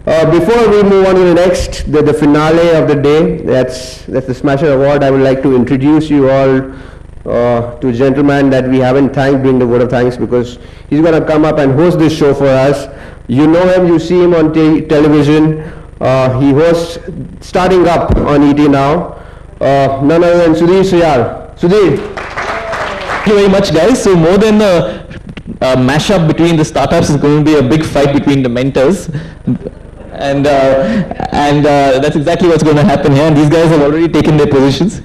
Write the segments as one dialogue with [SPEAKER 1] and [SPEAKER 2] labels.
[SPEAKER 1] Before we move on to the next, the finale of the day, that's the Smasher Award, I would like to introduce you all to a gentleman that we haven't thanked during the vote of thanks, because he's going to come up and host this show for us. You know him, you see him on television. He hosts Starting Up on ET Now. None other than Sudhir Sriyar. Sudhir.
[SPEAKER 2] Thank you very much, guys. So more than a mashup between the startups, is going to be a big fight between the mentors. And that's exactly what's going to happen here. And these guys have already taken their positions.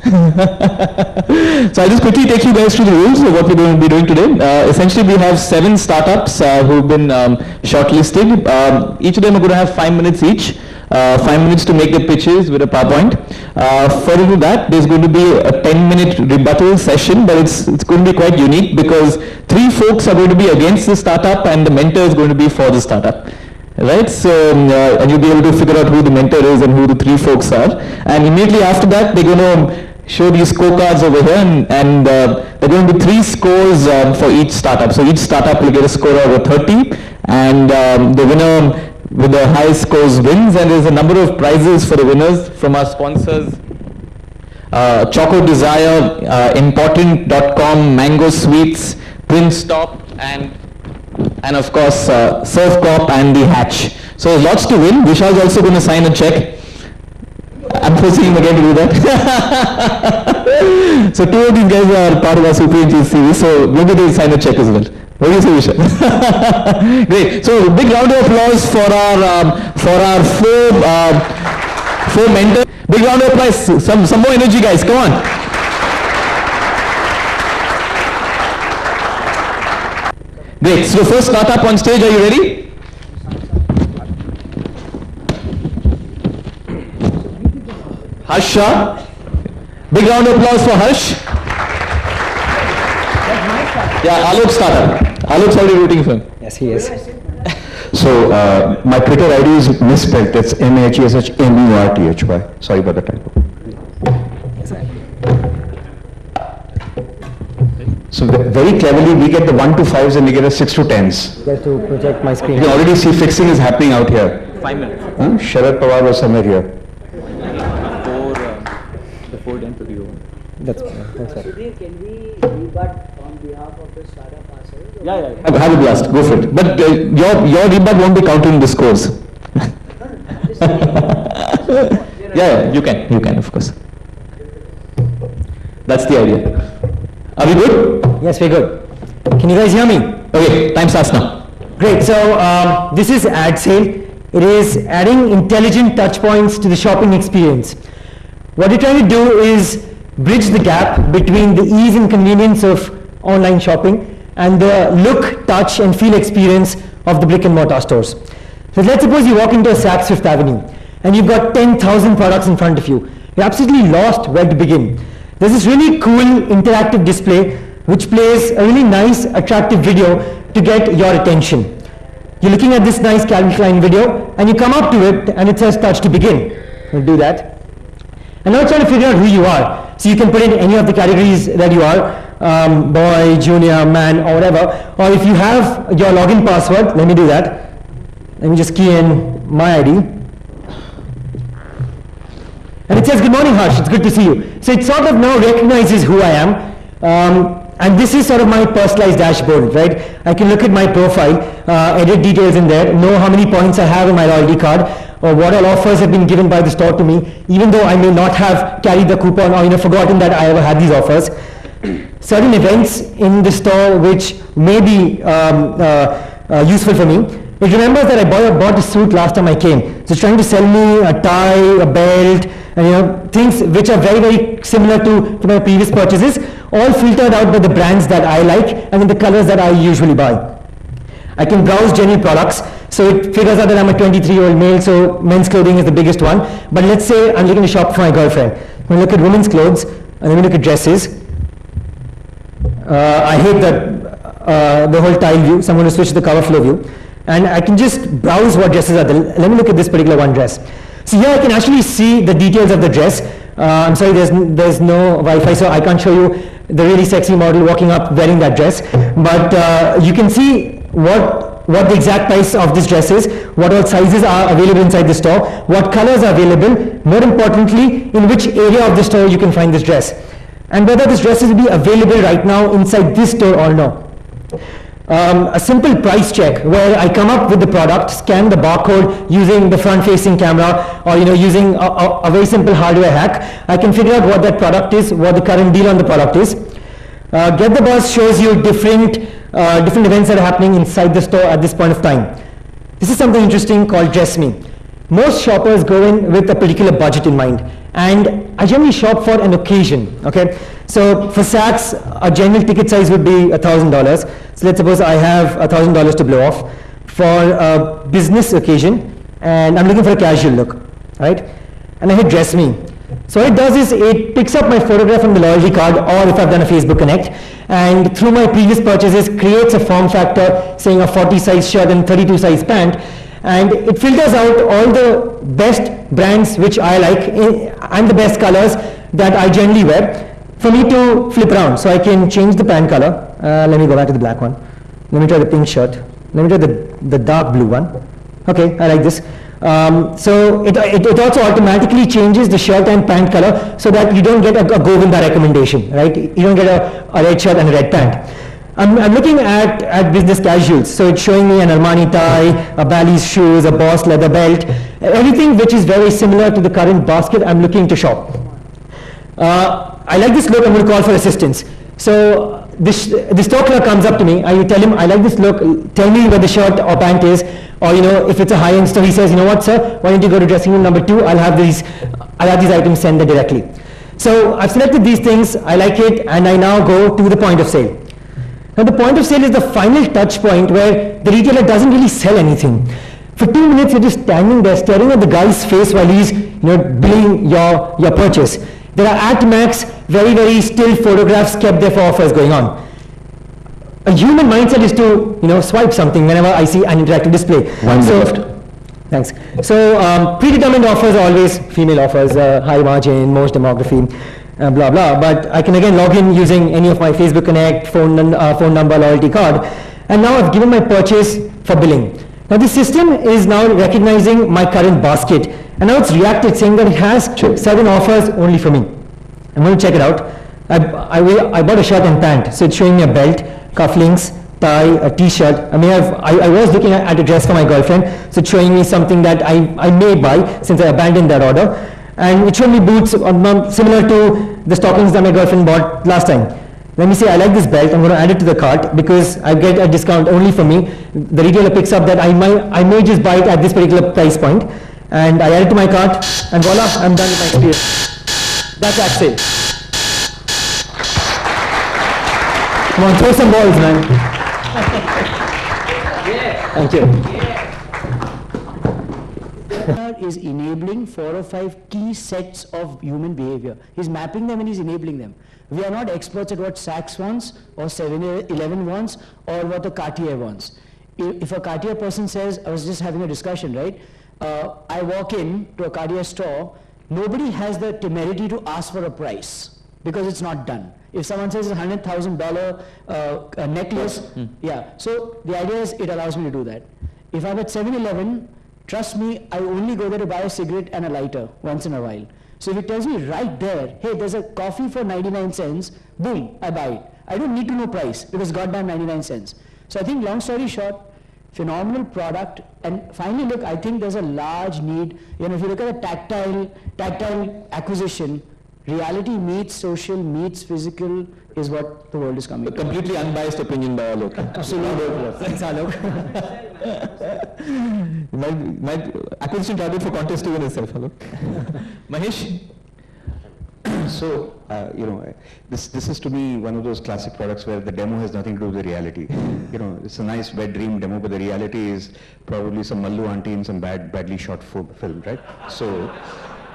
[SPEAKER 2] So I'll just quickly take you guys through the rules of what we're going to be doing today. Essentially, we have 7 startups who've been shortlisted. Each of them are going to have 5 minutes each. 5 minutes to make their pitches with a PowerPoint. Further to that, there's going to be a 10-minute rebuttal session, but it's going to be quite unique because 3 folks are going to be against the startup and the mentor is going to be for the startup. Right, so and you'll be able to figure out who the mentor is and who the 3 folks are. And immediately after that, they're going to show these scorecards over here, and there are going to be 3 scores for each startup. So each startup will get a score of 30, and the winner with the highest scores wins. And there's a number of prizes for the winners from our sponsors: Choco Desire, Important.com, Mango Sweets, Prince Top, and of course, Surf Corp and The Hatch. So there's lots to win. Vishal's also going to sign a check. I'm forcing him again to do that. So 2 of these guys are part of our Super Angels series, so maybe they'll sign a check as well. What do you say, Vishal? Great. So big round of applause for our 4 mentors. Big round of applause. Some more energy, guys. Come on. Great. So the first startup on stage, are you ready? Harsha. Big round of applause for Harsh. Yeah, Alok startup. Alok's already rooting for him.
[SPEAKER 3] Yes, he is.
[SPEAKER 4] So my Twitter ID is misspelled. It's MAHESHMURTHY. Sorry about the typo. So very cleverly, we get the 1 to 5s and we get a 6 to 10s.
[SPEAKER 3] Just to project my screen.
[SPEAKER 4] You can already see fixing is happening out here.
[SPEAKER 2] 5 minutes.
[SPEAKER 4] Sharad Pawar was somewhere here.
[SPEAKER 2] The 4 10 to you.
[SPEAKER 3] That's right.
[SPEAKER 5] Sudhir, can we rebut on behalf of the startup ourselves?
[SPEAKER 2] Yeah.
[SPEAKER 4] Have a blast. Go for it. But your rebut won't be counted in the scores.
[SPEAKER 2] Yeah, you can, of course. That's the idea. Are we good?
[SPEAKER 3] Yes, we're good. Can you guys hear me?
[SPEAKER 2] Okay, time starts now.
[SPEAKER 3] Great. So this is Ad Sale. It is adding intelligent touch points to the shopping experience. What we're trying to do is bridge the gap between the ease and convenience of online shopping and the look, touch and feel experience of the brick and mortar stores. So let's suppose you walk into a Saks Fifth Avenue and you've got 10,000 products in front of you. You're absolutely lost where to begin. There's this really cool interactive display which plays a really nice attractive video to get your attention. You're looking at this nice Calvin Klein video and you come up to it and it says touch to begin. We'll do that. And now it's trying to figure out who you are. So you can put in any of the categories that you are, boy, junior, man, or whatever. Or if you have your login password, let me do that. Let me just key in my ID. And it says, good morning, Harsh, it's good to see you. So it sort of now recognizes who I am. And this is sort of my personalized dashboard, right? I can look at my profile, edit details in there, know how many points I have in my loyalty card, or what all offers have been given by the store to me, even though I may not have carried the coupon or forgotten that I ever had these offers. Certain events in the store which may be useful for me. It remembers that I bought a suit last time I came. So it's trying to sell me a tie, a belt, and things which are very, very similar to my previous purchases, all filtered out by the brands that I like and in the colors that I usually buy. I can browse general products, so it figures out that I'm a 23-year-old male, so men's clothing is the biggest one. But let's say I'm looking to shop for my girlfriend. I'm going to look at women's clothes, and let me look at dresses. I hate the whole tile view, so I'm going to switch to the cover flow view. And I can just browse what dresses are there. Let me look at this particular one dress. So here I can actually see the details of the dress. I'm sorry, there's no Wi-Fi, so I can't show you the really sexy model walking up wearing that dress. But you can see what what the exact price of this dress is, what all sizes are available inside the store, what colors are available, more importantly, in which area of the store you can find this dress, and whether this dress will be available right now inside this store or no. A simple price check where I come up with the product, scan the barcode using the front-facing camera, or using a very simple hardware hack. I can figure out what that product is, what the current deal on the product is. Get the Boss shows you different events that are happening inside the store at this point of time. This is something interesting called Dress Me. Most shoppers go in with a particular budget in mind, and I generally shop for an occasion. Okay, so for Saks, a general ticket size would be $1,000. So let's suppose I have $1,000 to blow off for a business occasion, and I'm looking for a casual look, right? And I hit Dress Me. So what it does is it picks up my photograph from the loyalty card, or if I've done a Facebook Connect, and through my previous purchases creates a form factor saying a 40 size shirt and 32 size pant, and it filters out all the best brands which I like and the best colors that I generally wear for me to flip around. So I can change the pant color. Let me go back to the black one. Let me try the pink shirt. Let me try the dark blue one. Okay, I like this. So it also automatically changes the shirt and pant color so that you don't get a Govinda recommendation, right? You don't get a red shirt and a red pant. I'm looking at business casuals, so it's showing me an Armani tie, a Bally's shoes, a Boss leather belt, everything which is very similar to the current basket I'm looking to shop. I like this look, I'm going to call for assistance. So the store clerk comes up to me, I tell him, I like this look, tell me where the shirt or pant is, or if it's a high-end store, he says, you know what, sir, why don't you go to dressing room number 2, I'll have these items sent there directly. So I've selected these things, I like it, and I now go to the point of sale. Now the point of sale is the final touch point where the retailer doesn't really sell anything. For 2 minutes you're just standing there staring at the guy's face while he's billing your purchase. There are at max very, very still photographs kept there for offers going on. A human mindset is to swipe something whenever I see an interactive display. Thanks. So predetermined offers are always female offers, high margin, most demography. Blah blah, but I can again log in using any of my Facebook Connect, phone number, loyalty card, and now I've given my purchase for billing. Now the system is now recognizing my current basket, and now it's reacted saying that it has certain offers only for me. I'm going to check it out. I bought a shirt and pant, so it's showing me a belt, cufflinks, tie, a t-shirt. I was looking at a dress for my girlfriend, so it's showing me something that I may buy since I abandoned that order. And it showed me boots similar to the stockings that my girlfriend bought last time. Let me say I like this belt, I'm going to add it to the cart because I get a discount only for me. The retailer picks up that I may just buy it at this particular price point, and I add it to my cart, and voila, I'm done with my experience. That's at sale. Come on, throw some balls, man. Thank you.
[SPEAKER 5] Is enabling 4 or 5 key sets of human behavior. He's mapping them and he's enabling them. We are not experts at what Saks wants or 7-Eleven wants or what a Cartier wants. If a Cartier person says, I was just having a discussion, right? I walk in to a Cartier store, nobody has the temerity to ask for a price because it's not done. If someone says a $100,000 necklace, yeah. So the idea is it allows me to do that. If I'm at 7-Eleven, trust me, I only go there to buy a cigarette and a lighter once in a while. So if it tells me right there, hey, there's a coffee for 99 cents, boom, I buy it. I don't need to know price because goddamn 99 cents. So I think long story short, phenomenal product. And finally, look, I think there's a large need. If you look at the tactile acquisition, reality meets social, meets physical is what the world is coming to.
[SPEAKER 2] A completely unbiased opinion by Alok.
[SPEAKER 5] Absolutely. Thanks, Alok.
[SPEAKER 2] my acquisition target for contest even itself, Alok. Mahesh?
[SPEAKER 4] So, this is to me one of those classic products where the demo has nothing to do with the reality. It's a nice wet dream demo, but the reality is probably some Mallu auntie in some badly shot film, right? So,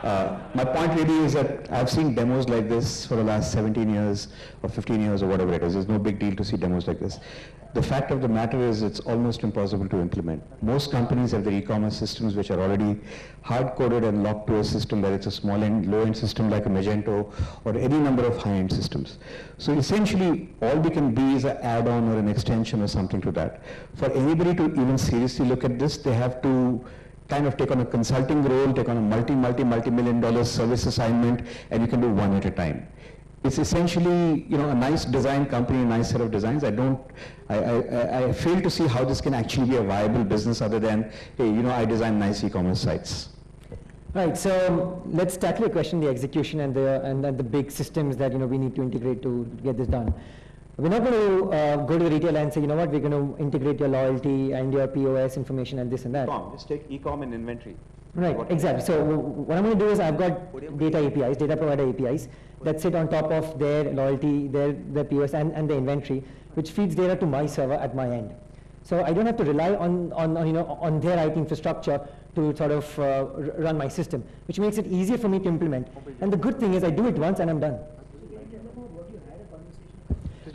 [SPEAKER 4] My point really is that I've seen demos like this for the last 17 years or 15 years or whatever it is. There's no big deal to see demos like this. The fact of the matter is it's almost impossible to implement. Most companies have their e-commerce systems which are already hard-coded and locked to a system, whether it's a small-end, low-end system like a Magento or any number of high-end systems. So essentially, all we can be is an add-on or an extension or something to that. For anybody to even seriously look at this, they have to kind of take on a consulting role, take on a multi-million dollar service assignment, and you can do one at a time. It's essentially, a nice design company, a nice set of designs. I fail to see how this can actually be a viable business other than, hey, I design nice e-commerce sites.
[SPEAKER 3] Right, so let's tackle the question, the execution and the big systems that we need to integrate to get this done. We're not going to go to the retailer and say, we're going to integrate your loyalty and your POS information and this and that.
[SPEAKER 6] Just take e-com and inventory.
[SPEAKER 3] Right, exactly. So what I'm going to do is I've got data APIs, data provider APIs that sit on top of their loyalty, their POS and the inventory, which feeds data to my server at my end. So I don't have to rely on their IT infrastructure to sort of run my system, which makes it easier for me to implement. And the good thing is I do it once and I'm done.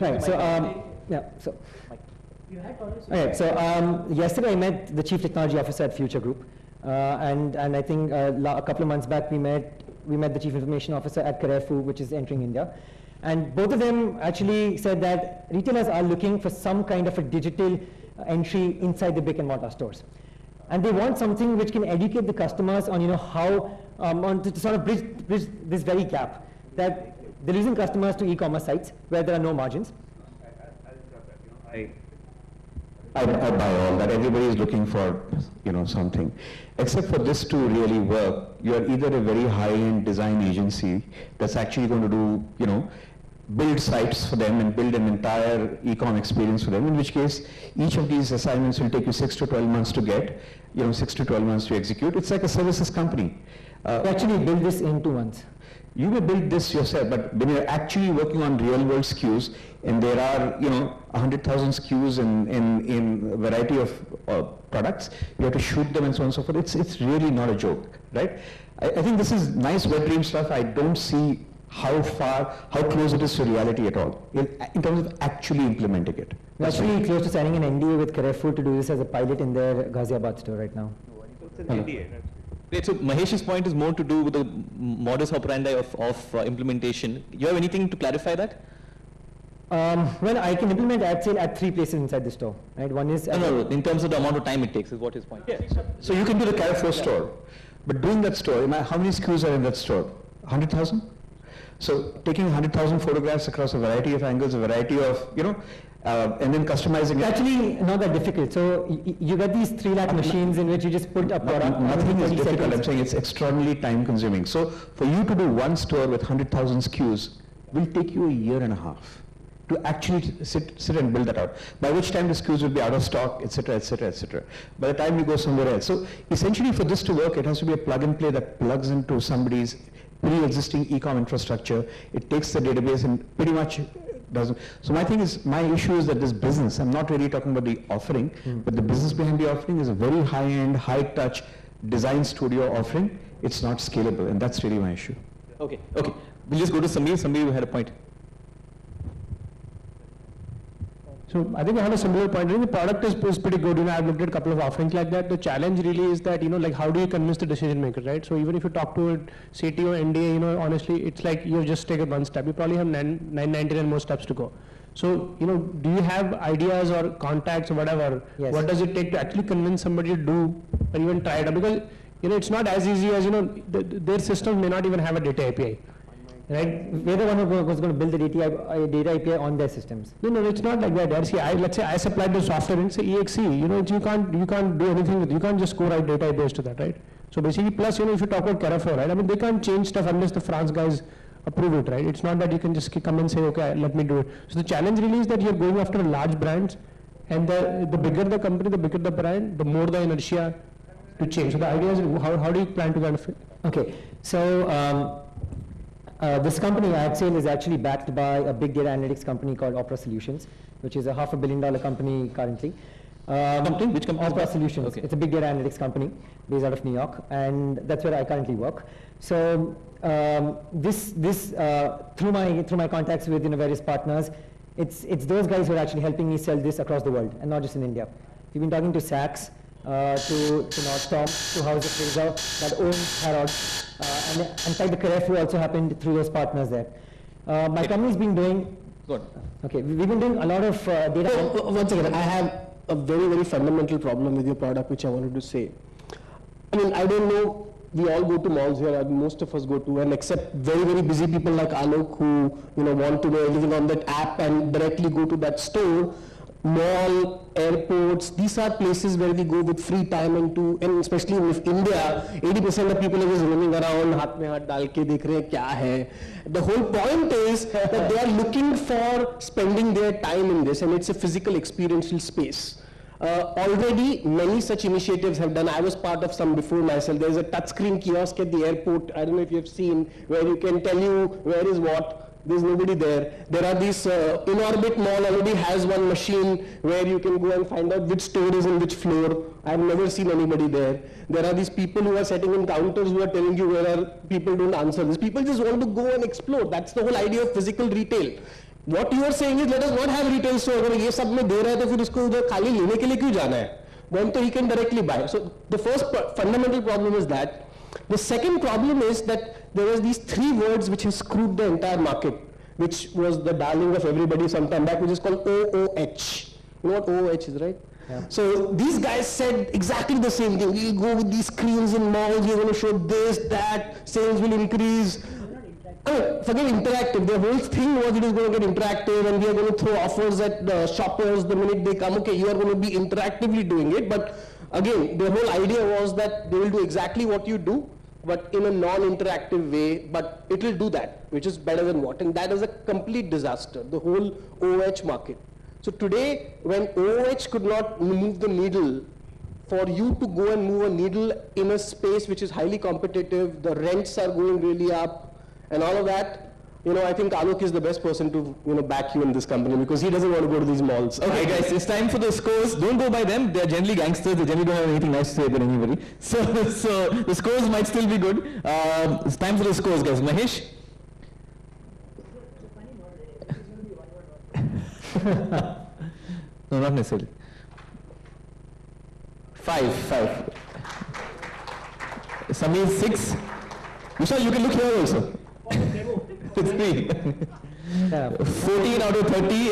[SPEAKER 3] Right, so yesterday I met the Chief Technology Officer at Future Group, and I think a couple of months back we met the Chief Information Officer at Carrefour, which is entering India, and both of them actually said that retailers are looking for some kind of a digital entry inside the brick and mortar stores, and they want something which can educate the customers on how to sort of bridge this very gap that they're losing customers to e-commerce sites where there are no margins.
[SPEAKER 4] I buy all that. Everybody is looking for, something. Except for this to really work, you're either a very high-end design agency that's actually going to do, build sites for them and build an entire e-com experience for them, in which case each of these assignments will take you 6 to 12 months to get, 6 to 12 months to execute. It's like a services company.
[SPEAKER 3] We actually build this in 2 months.
[SPEAKER 4] You may build this yourself, but when you're actually working on real-world SKUs, and there are, 100,000 SKUs in a variety of products, you have to shoot them and so on and so forth. It's really not a joke, right? I think this is nice wet dream stuff. I don't see how close it is to reality at all, in terms of actually implementing it.
[SPEAKER 3] We're actually close to signing an NDA with Carrefour to do this as a pilot in their Ghaziabad store right now.
[SPEAKER 6] It's an NDA, right?
[SPEAKER 2] Great, so Mahesh's point is more to do with the modus operandi of implementation. You have anything to clarify that?
[SPEAKER 3] Well, I can implement ad sale at 3 places inside the store, right? One is...
[SPEAKER 2] No, in terms of the amount of time it takes is what his point is.
[SPEAKER 4] So you can do the Carrefour store, but doing that store, how many SKUs are in that store? 100,000? So taking 100,000 photographs across a variety of angles, a variety of, and then customizing
[SPEAKER 3] it's actually not that difficult. So you get these 3 lakh machines in which you just put a product.
[SPEAKER 4] Nothing is difficult. I'm saying it's extraordinarily time consuming. So for you to do one store with 100,000 SKUs will take you a year and a half to actually sit and build that out, by which time the SKUs will be out of stock, etc., etc., etc. By the time you go somewhere else. So essentially for this to work, it has to be a plug and play that plugs into somebody's pre-existing e-com infrastructure. It takes the database and pretty much doesn't. So my issue is that this business, I'm not really talking about the offering, but the business behind the offering is a very high-end, high-touch design studio offering. It's not scalable, and that's really my issue.
[SPEAKER 2] Okay. We'll just go to Samir. Samir, you had a point.
[SPEAKER 7] So I think I have a similar point. I think the product is pretty good. I've looked at a couple of offerings like that. The challenge really is that, like how do you convince the decision maker, right? So even if you talk to a CTO, NDA, honestly, it's like you just take it one step. You probably have 999 more steps to go. So, do you have ideas or contacts or whatever?
[SPEAKER 3] Yes.
[SPEAKER 7] What does it take to actually convince somebody to do or even try it out? Because, it's not as easy as, their systems may not even have a data API.
[SPEAKER 3] Right? We're the one who was going to build the data API on their systems.
[SPEAKER 7] No, it's not like that. See, let's say I supplied the software and say EXE, you can't do anything with it. You can't just go write database to that, right? So basically, plus, if you talk about Carrefour, right? I mean, they can't change stuff unless the France guys approve it, right? It's not that you can just come and say, okay, let me do it. So the challenge really is that you're going after large brands, and the bigger the company, the bigger the brand, the more the inertia to change. So the idea is, how do you plan to kind of fit?
[SPEAKER 3] Okay, so this company, AdSale, is actually backed by a big data analytics company called Opera Solutions, which is a $500 million company currently.
[SPEAKER 2] Company? Which company?
[SPEAKER 3] Opera Solutions.
[SPEAKER 2] Okay.
[SPEAKER 3] It's a big data analytics company based out of New York, and that's where I currently work. So through my contacts with various partners, it's those guys who are actually helping me sell this across the world and not just in India. We've been talking to Saks, to Nordstrom, to House of Fraser, that owns Harrods, and in fact the Carrefour also happened through those partners there. My company's been doing.
[SPEAKER 2] Good.
[SPEAKER 3] Okay, we've been doing a lot of data.
[SPEAKER 8] Once again, I have a very, very fundamental problem with your product, which I wanted to say. I mean, I don't know, we all go to malls here, and most of us go to, and except very, very busy people like Alok who, want to know everything on that app and directly go to that store, mall, airports, these are places where we go with free time and especially in India, 80% of people are just roaming around, haath mein haath dal ke dekh rahe hain kya hai. The whole point is that they are looking for spending their time in this, and it's a physical experiential space. Already many such initiatives have done. I was part of some before myself. There's a touchscreen kiosk at the airport, I don't know if you have seen, where you can tell you where is what. There's nobody there. There are these, In-Orbit Mall already has one machine where you can go and find out which store is in which floor. I've never seen anybody there. There are these people who are sitting in counters who are telling you where are, people don't answer this. People just want to go and explore. That's the whole idea of physical retail. What you are saying is, let us not have retail store. अगर ये सब में दे रहा है तो फिर उसको उधर खाली लेने के लिए क्यों जाना है? Then तो he can directly buy. So the first fundamental problem is that. The second problem is that there was these three words which has screwed the entire market, which was the darling of everybody some time back, which is called OOH. You know what OOH is, right? Yeah. So these guys said exactly the same thing. We'll go with these screens in malls, you're going to show this, that, sales will increase. Forget interactive. The whole thing was it is going to get interactive, and we are going to throw offers at the shoppers the minute they come. Okay, you are going to be interactively doing it, but again, the whole idea was that they will do exactly what you do, but in a non-interactive way, but it will do that, which is better than what, and that is a complete disaster, the whole OOH market. So today, when OOH could not move the needle, for you to go and move a needle in a space which is highly competitive, the rents are going really up, and all of that, I think Alok is the best person to, back you in this company, because he doesn't want to go to these malls.
[SPEAKER 2] Okay, guys, it's time for the scores. Don't go by them. They're generally gangsters. They generally don't have anything nice to say about anybody. So the scores might still be good. It's time for the scores, guys. Mahesh? No, not necessarily. 5. Samir, 6. Vishal, you can look here also. It's 3. 14 out of 30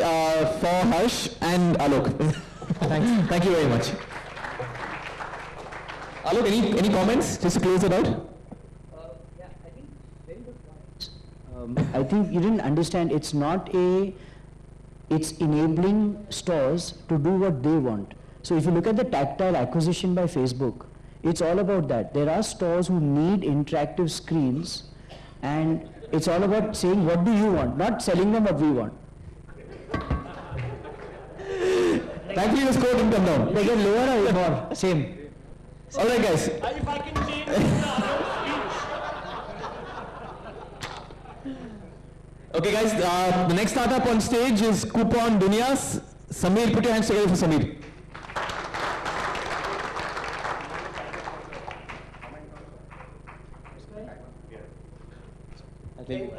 [SPEAKER 2] for Harsh and Alok. Thanks. Thank you very much. Alok, any comments just to close it out?
[SPEAKER 5] Yeah, I think very good point. I think you didn't understand. It's enabling stores to do what they want. So if you look at the tactile acquisition by Facebook, it's all about that. There are stores who need interactive screens, and it's all about saying, what do you want? Not selling them what we want.
[SPEAKER 2] Thankfully, the score didn't come down.
[SPEAKER 5] They get lower or more? Same.
[SPEAKER 2] All right, guys.
[SPEAKER 9] If I can change the speech.
[SPEAKER 2] Okay, guys. The next startup on stage is Coupon Dunya. Samir, put your hands together for Samir. I think.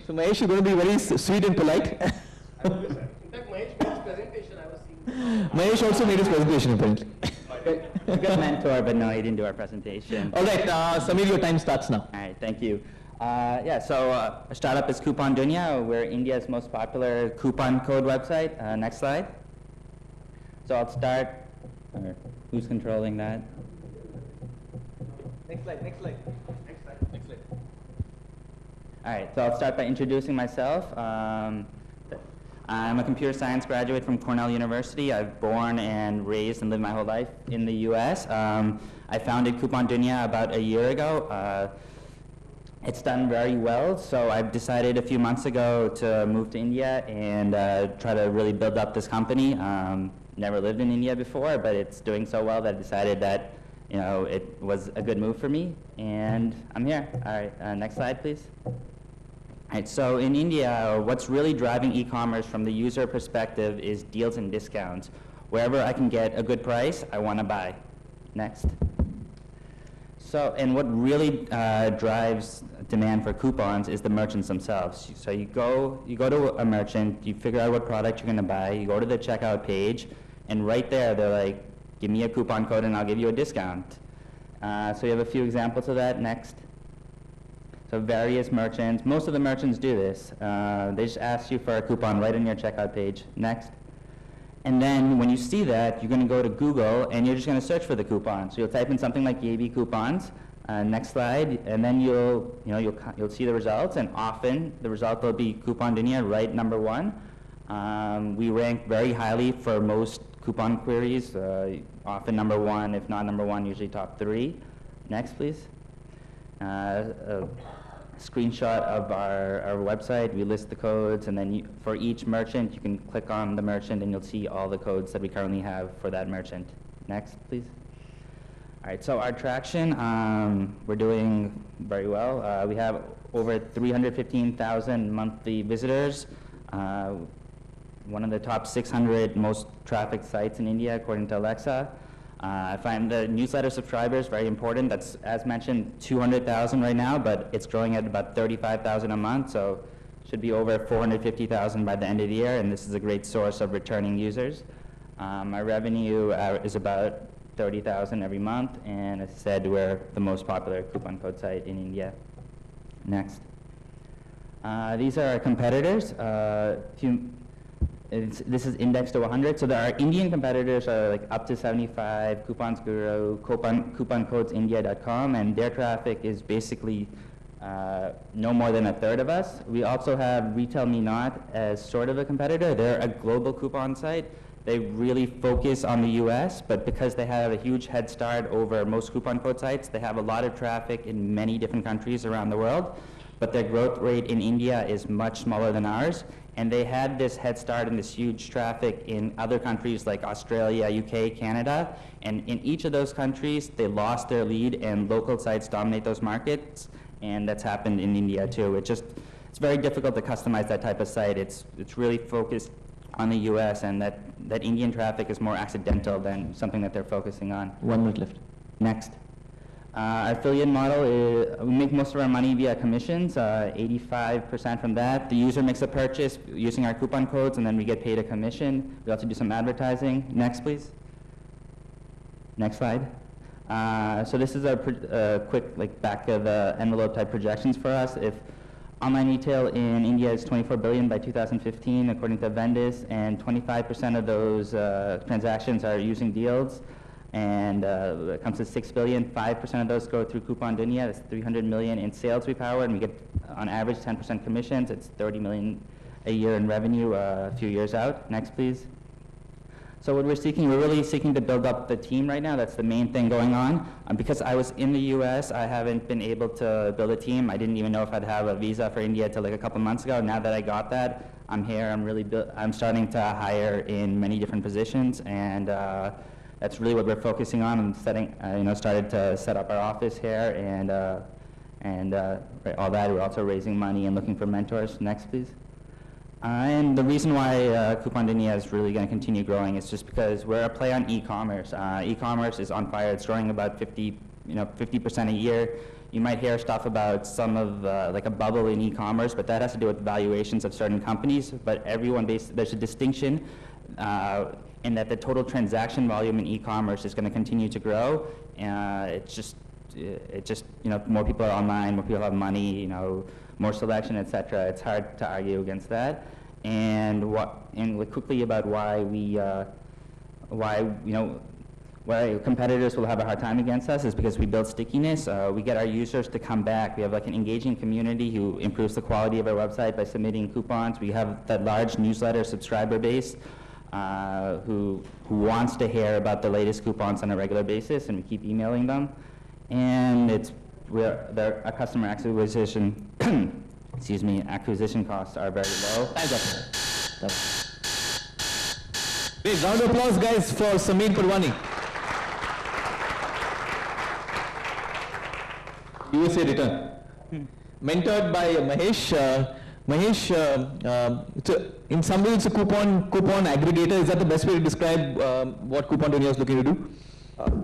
[SPEAKER 2] So Mahesh, you're going to be very sweet and polite.
[SPEAKER 9] In fact, Mahesh made his presentation, I was seeing.
[SPEAKER 2] Mahesh also made his presentation apparently.
[SPEAKER 10] A good mentor, but no, he didn't do our presentation.
[SPEAKER 2] All right, Samir, your time starts now.
[SPEAKER 10] All right, thank you. So our startup is Coupon Dunya. We're India's most popular coupon code website. Next slide. So I'll start. Who's controlling that?
[SPEAKER 2] Next slide.
[SPEAKER 10] All right, so I'll start by introducing myself. I'm a computer science graduate from Cornell University. I've born and raised and lived my whole life in the US. I founded Coupon Dunya about a year ago. It's done very well, so I've decided a few months ago to move to India and try to really build up this company. Never lived in India before, but it's doing so well that I decided that it was a good move for me, and I'm here. All right, next slide, please. Right, so in India, what's really driving e-commerce from the user perspective is deals and discounts. Wherever I can get a good price, I want to buy. Next. So, and what really drives demand for coupons is the merchants themselves. So you go to a merchant, you figure out what product you're going to buy, you go to the checkout page, and right there they're like, give me a coupon code and I'll give you a discount. So you have a few examples of that. Next. So various merchants, most of the merchants do this. They just ask you for a coupon right on your checkout page. Next. And then when you see that, you're going to go to Google and you're just going to search for the coupon. So you'll type in something like Yabi coupons. Next slide, and then you'll see the results, and often the result will be Coupon Dunia, right, #1. We rank very highly for most coupon queries, often #1, if not #1, usually top 3. Next, please. A screenshot of our website. We list the codes, and then for each merchant, you can click on the merchant, and you'll see all the codes that we currently have for that merchant. Next, please. All right, so our traction, we're doing very well. We have over 315,000 monthly visitors. One of the top 600 most trafficked sites in India, according to Alexa. I find the newsletter subscribers very important. That's, as mentioned, 200,000 right now, but it's growing at about 35,000 a month, so should be over 450,000 by the end of the year, and this is a great source of returning users. Our revenue is about 30,000 every month, and as I said, we're the most popular coupon code site in India. Next. These are our competitors. This is indexed to 100, so there are Indian competitors like up to 75, Coupons Guru, couponcodesindia.com, and their traffic is basically no more than a third of us. We also have Retail Me Not as sort of a competitor. They're a global coupon site. They really focus on the US, but because they have a huge head start over most coupon code sites, they have a lot of traffic in many different countries around the world, but their growth rate in India is much smaller than ours, and they had this head start and this huge traffic in other countries like Australia, UK, Canada, and in each of those countries, they lost their lead and local sites dominate those markets, and that's happened in India too. It's very difficult to customize that type of site. It's really focused on the US, and that Indian traffic is more accidental than something that they're focusing on.
[SPEAKER 2] 1 minute left.
[SPEAKER 10] Next. Our affiliate model is, we make most of our money via commissions, 85% from that. The user makes a purchase using our coupon codes, and then we get paid a commission. We also do some advertising. Next, please. Next slide. So this is a quick back of the envelope type projections for us. If online retail in India is 24 billion by 2015, according to Vendis, and 25% of those transactions are using deals, and it comes to 6 billion, 5% of those go through Coupon Dunia. That's 300 million in sales we power, and we get on average 10% commissions. It's 30 million a year in revenue a few years out. Next, please. So what we're really seeking to build up the team right now. That's the main thing going on. Because I was in the US, I haven't been able to build a team. I didn't even know if I'd have a visa for India till like a couple months ago. Now that I got that, I'm here. I'm starting to hire in many different positions, and that's really what we're focusing on. And started to set up our office here, and all that. We're also raising money and looking for mentors. Next, please. And the reason why Coupon Dunia is really going to continue growing is just because we're a play on e-commerce. E-commerce is on fire. It's growing about 50% a year. You might hear stuff about some of like a bubble in e-commerce, but that has to do with valuations of certain companies. But there's a distinction in that the total transaction volume in e-commerce is going to continue to grow. More people are online, more people have money, more selection, etc. It's hard to argue against that. And quickly about why competitors will have a hard time against us is because we build stickiness. We get our users to come back. We have like an engaging community who improves the quality of our website by submitting coupons. We have that large newsletter subscriber base who wants to hear about the latest coupons on a regular basis, and we keep emailing them. And our customer acquisition acquisition costs are very low.
[SPEAKER 2] Big round of applause, guys, for Sameer Purwani. USA return. Mentored by Mahesh. Mahesh, in some ways it's a coupon aggregator. Is that the best way to describe what Coupon Dunia is looking to do?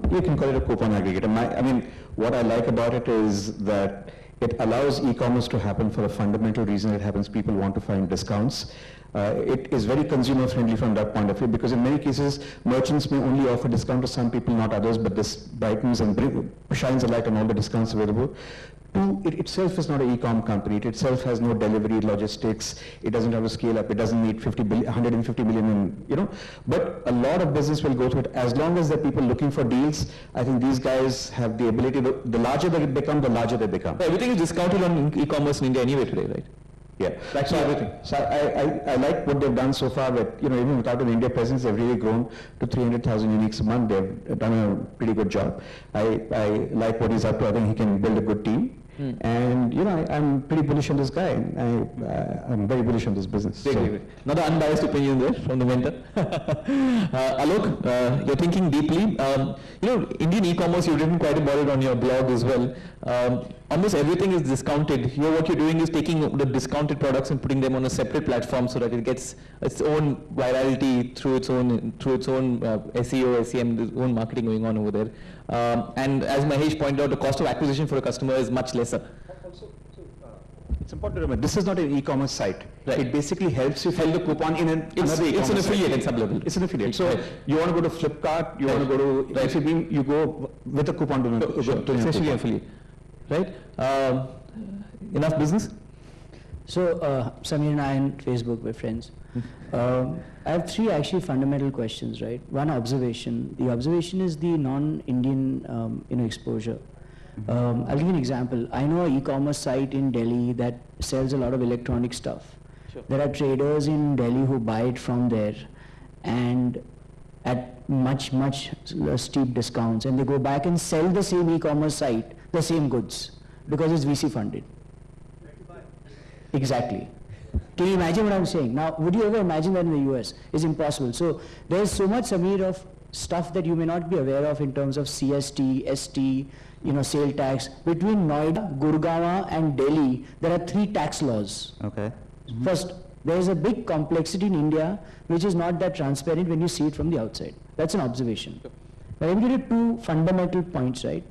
[SPEAKER 4] You can call it a coupon aggregator. I mean, what I like about it is that it allows e-commerce to happen for a fundamental reason. It happens people want to find discounts. It is very consumer friendly from that point of view, because in many cases merchants may only offer discount to some people, not others, but this brightens and shines a light on all the discounts available. Two, it itself is not an e-com company. It itself has no delivery, logistics. It doesn't have to scale up. It doesn't need 150 million in, you know. But a lot of business will go through it. As long as there are people looking for deals, I think these guys have the ability to, the larger they become, the larger they become.
[SPEAKER 2] Everything is discounted on e-commerce in India anyway today, right?
[SPEAKER 4] Yeah, so everything. So I like what they've done so far, but you know, even without an India presence, they've really grown to 300,000 uniques a month. They've done a pretty good job. I like what he's up to. I think he can build a good team. And you know, I'm pretty bullish on this guy. I'm very bullish on this business. So.
[SPEAKER 2] Another unbiased opinion there from the mentor. Alok, you're thinking deeply. You know, Indian e-commerce, you've written quite about it on your blog as well. Almost everything is discounted. Here what you're doing is taking the discounted products and putting them on a separate platform so that it gets its own virality through its own SEO, SEM, its own marketing going on over there. And as Mahesh pointed out, the cost of acquisition for a customer is much lesser.
[SPEAKER 4] It's important to remember, this is not an e-commerce site.
[SPEAKER 2] Right.
[SPEAKER 4] It basically helps you fill the coupon in another e-commerce
[SPEAKER 2] It's an affiliate
[SPEAKER 4] site.
[SPEAKER 2] at some level.
[SPEAKER 4] It's an affiliate. So
[SPEAKER 2] Right.
[SPEAKER 4] you want to go to Flipkart, you want to go to FB, you go with a coupon to
[SPEAKER 2] It's actually an affiliate, right? Enough business?
[SPEAKER 5] So, Samir and I on Facebook, we're friends. I have three actually fundamental questions, right? One observation. The observation is the non-Indian exposure. I'll give you an example. I know an e-commerce site in Delhi that sells a lot of electronic stuff.
[SPEAKER 2] Sure.
[SPEAKER 5] There are traders in Delhi who buy it from there and at much steep discounts, and they go back and sell the same e-commerce site, the same goods, because it's VC funded. Exactly. Can you imagine what I'm saying? Now, would you ever imagine that in the US? It's impossible. So there's so much, Samir, of stuff that you may not be aware of in terms of CST, ST, sale tax. Between Noida, Gurgaon and Delhi, there are 3 tax laws.
[SPEAKER 10] Okay.
[SPEAKER 5] First, there is a big complexity in India which is not that transparent when you see it from the outside. That's an observation. Now, let me give you 2 fundamental points, right?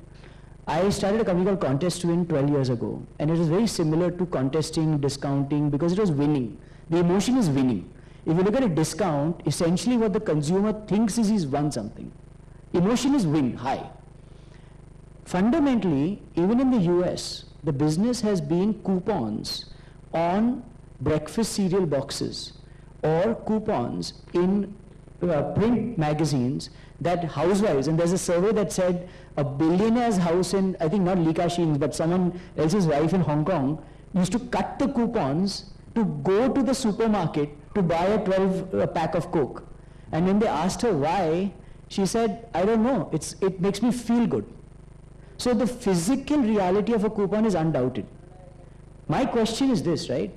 [SPEAKER 5] I started a company called Contest to Win 12 years ago, and it was very similar to contesting, discounting, because it was winning. The emotion is winning. If you look at a discount, essentially what the consumer thinks is he's won something. Emotion is win, high. Fundamentally, even in the US, the business has been coupons on breakfast cereal boxes or coupons in print magazines that housewives, and there's a survey that said a billionaire's house in, I think not Li Ka-shing's, but someone else's wife in Hong Kong used to cut the coupons to go to the supermarket to buy a 12 pack of Coke. And when they asked her why, she said, I don't know, it makes me feel good. So the physical reality of a coupon is undoubted. My question is this, right?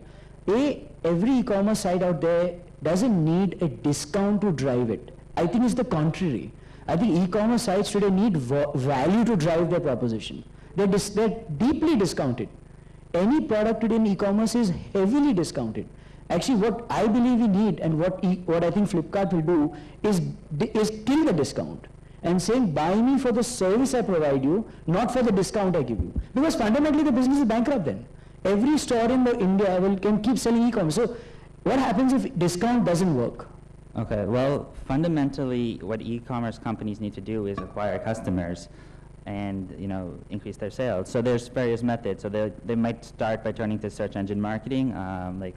[SPEAKER 5] Every e-commerce site out there doesn't need a discount to drive it. I think it's the contrary. I think e-commerce sites today need value to drive their proposition. They're deeply discounted. Any product today in e-commerce is heavily discounted. Actually, what I believe we need and what I think Flipkart will do is kill the discount and saying, buy me for the service I provide you, not for the discount I give you. Because fundamentally the business is bankrupt then. Every store in India can keep selling e-commerce. So what happens if discount doesn't work?
[SPEAKER 10] Okay, well, fundamentally, what e-commerce companies need to do is acquire customers and, increase their sales. So there's various methods. So they might start by turning to search engine marketing, like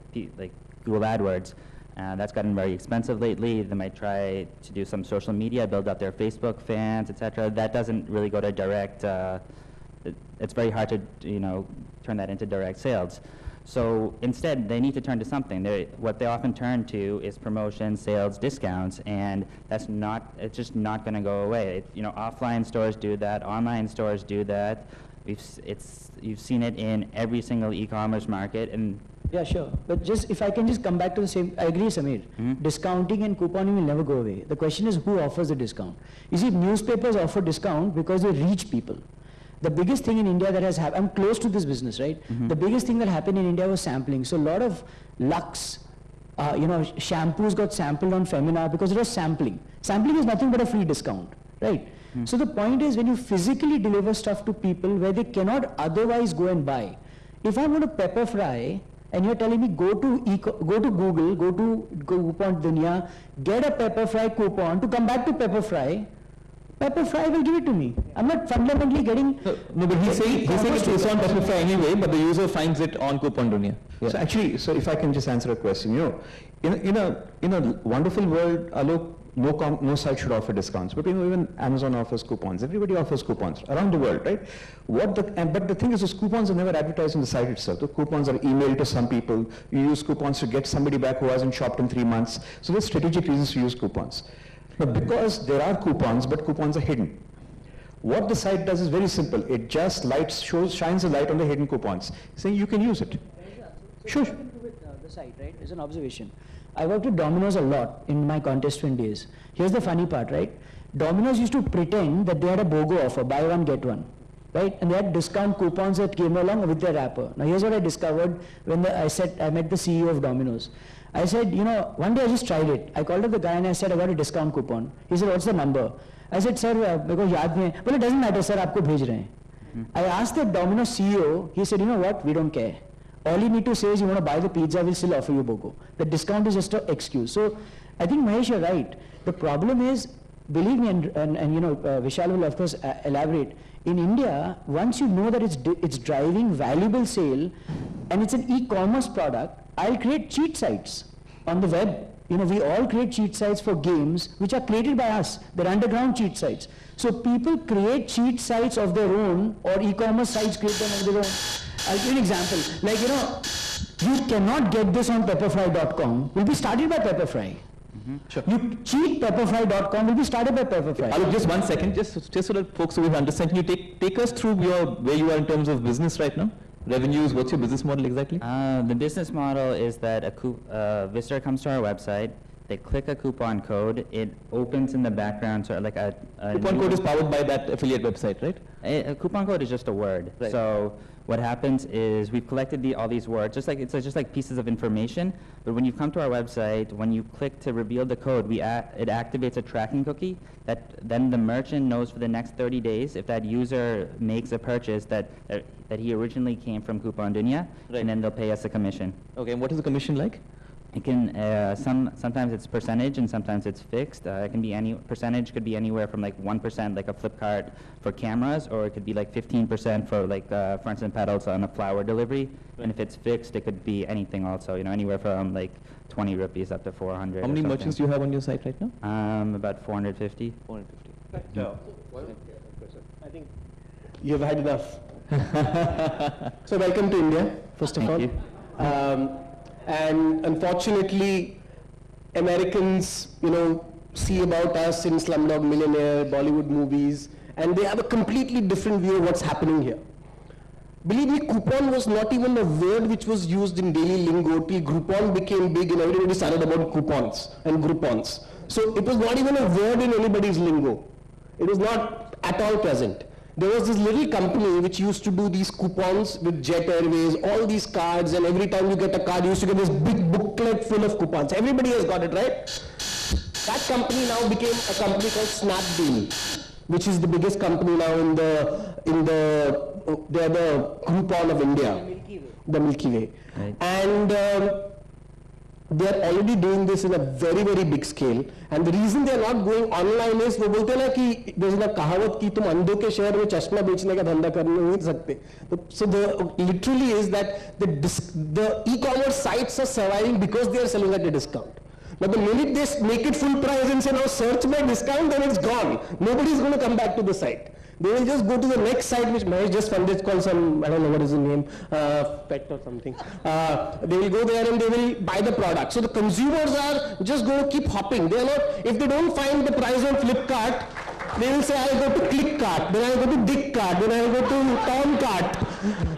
[SPEAKER 10] Google AdWords. That's gotten very expensive lately. They might try to do some social media, build up their Facebook fans, etc. That doesn't really go to direct. It's very hard to, turn that into direct sales. So instead, they need to turn to something. What they often turn to is promotions, sales, discounts, and it's just not going to go away. Offline stores do that, online stores do that. You've seen it in every single e-commerce market, and
[SPEAKER 5] yeah, sure. But if I can just come back to the same, I agree, Samir. Discounting and couponing will never go away. The question is who offers the discount. You see, newspapers offer discount because they reach people. The biggest thing in India that has happened, I'm close to this business, right? The biggest thing that happened in India was sampling. So a lot of Lux, shampoos got sampled on Femina because it was sampling. Sampling is nothing but a free discount, right? So the point is, when you physically deliver stuff to people where they cannot otherwise go and buy. If I'm going to pepper fry, and you're telling me go to Google, go to Coupon Dunya, get a pepper fry coupon to come back to pepper fry will give it to me. I'm not fundamentally getting...
[SPEAKER 2] No, but he's saying it's on pepper fry anyway, but the user finds it on Coupon Dunya. Yeah.
[SPEAKER 4] So actually, if I can just answer a question, in a wonderful world, Alok, no site should offer discounts, but even Amazon offers coupons. Everybody offers coupons around the world, right? But the thing is, those coupons are never advertised on the site itself. The coupons are emailed to some people. You use coupons to get somebody back who hasn't shopped in 3 months. So there's strategic reasons to use coupons. But because there are coupons, but coupons are hidden. What the site does is very simple. It just shines a light on the hidden coupons, saying you can use it. Sure.
[SPEAKER 5] The site, right? It's an observation. I worked with Domino's a lot in my contest twin days. Here's the funny part, right? Domino's used to pretend that they had a BOGO offer, buy one, get one, right? And they had discount coupons that came along with their wrapper. Now here's what I discovered when I met the CEO of Domino's. I said, one day I just tried it. I called up the guy and I said, I got a discount coupon. He said, what's the number? I said, sir, because yaad nahi hai. Well, it doesn't matter, sir, aapko bhej rahe hain. I asked the Domino's CEO, he said, you know what, we don't care. All you need to say is you want to buy the pizza, we'll still offer you BOGO. The discount is just an excuse. So I think, Mahesh, you're right. The problem is, believe me, and Vishal will of course elaborate. In India, once you know that it's driving valuable sale and it's an e-commerce product, I'll create cheat sites on the web. We all create cheat sites for games which are created by us. They're underground cheat sites. So people create cheat sites of their own, or e-commerce sites create them of their own. I'll give you an example. Like, you cannot get this on pepperfry.com. Will be started by Pepperfry.
[SPEAKER 2] Sure.
[SPEAKER 5] You cheat pepperfry.com will be started by Pepperfry.
[SPEAKER 2] Alok, just 1 second, just so that folks will understand. Can you take us through where you are in terms of business right now? Revenues, what's your business model exactly?
[SPEAKER 10] The business model is that a visitor comes to our website, they click a coupon code, it opens in the background, so like a
[SPEAKER 2] coupon code is powered by that affiliate website, right?
[SPEAKER 10] A coupon code is just a word.
[SPEAKER 2] Right.
[SPEAKER 10] So what happens is we've collected all these words, just like pieces of information, but when you come to our website, when you click to reveal the code, it activates a tracking cookie that then the merchant knows for the next 30 days if that user makes a purchase that he originally came from Coupon Dunya,
[SPEAKER 2] right,
[SPEAKER 10] and then they'll pay us a commission.
[SPEAKER 2] Okay, and what is the commission like?
[SPEAKER 10] It can sometimes it's percentage and sometimes it's fixed. It can be percentage could be anywhere from like 1%, like a Flipkart for cameras, or it could be like 15% for like fronts and pedals on a flower delivery. Right. And if it's fixed, it could be anything also. Anywhere from like 20 rupees up to 400.
[SPEAKER 2] How many merchants do you have on your site right now?
[SPEAKER 10] About 450.
[SPEAKER 2] 450.
[SPEAKER 8] I think you've had enough. So welcome to India, first of all.
[SPEAKER 10] Thank you.
[SPEAKER 8] And unfortunately, Americans, see about us in Slumdog Millionaire, Bollywood movies, and they have a completely different view of what's happening here. Believe me, coupon was not even a word which was used in daily lingo till Groupon became big and everybody started about coupons and Groupons. So it was not even a word in anybody's lingo. It was not at all present. There was this little company which used to do these coupons with Jet Airways, all these cards, and every time you get a card, you used to get this big booklet full of coupons. Everybody has got it, right? That company now became a company called Snapdeal, which is the biggest company now they're the Groupon of India, the Milky Way.
[SPEAKER 10] Right.
[SPEAKER 8] And they're already doing this in a very, very big scale. And the reason they're not going online is, वो बोलते हैं ना कि there's a कहावत कि तुम अंधों के शहर में चश्मा बेचने का धंधा कर नहीं सकते. So literally is that the e-commerce sites are surviving because they are selling at a discount. But the minute they make it full price and say now search by discount, then it's gone. Nobody is going to come back to the site. They will just go to the next site which Mahesh just funded, called some, I don't know what is the name, Pet or something. They will go there and they will buy the product. So the consumers are just going to keep hopping. They are not, if they don't find the price on Flipkart, they will say, I'll go to ClickCart, then I'll go to DickCart, then I'll go to TomCart.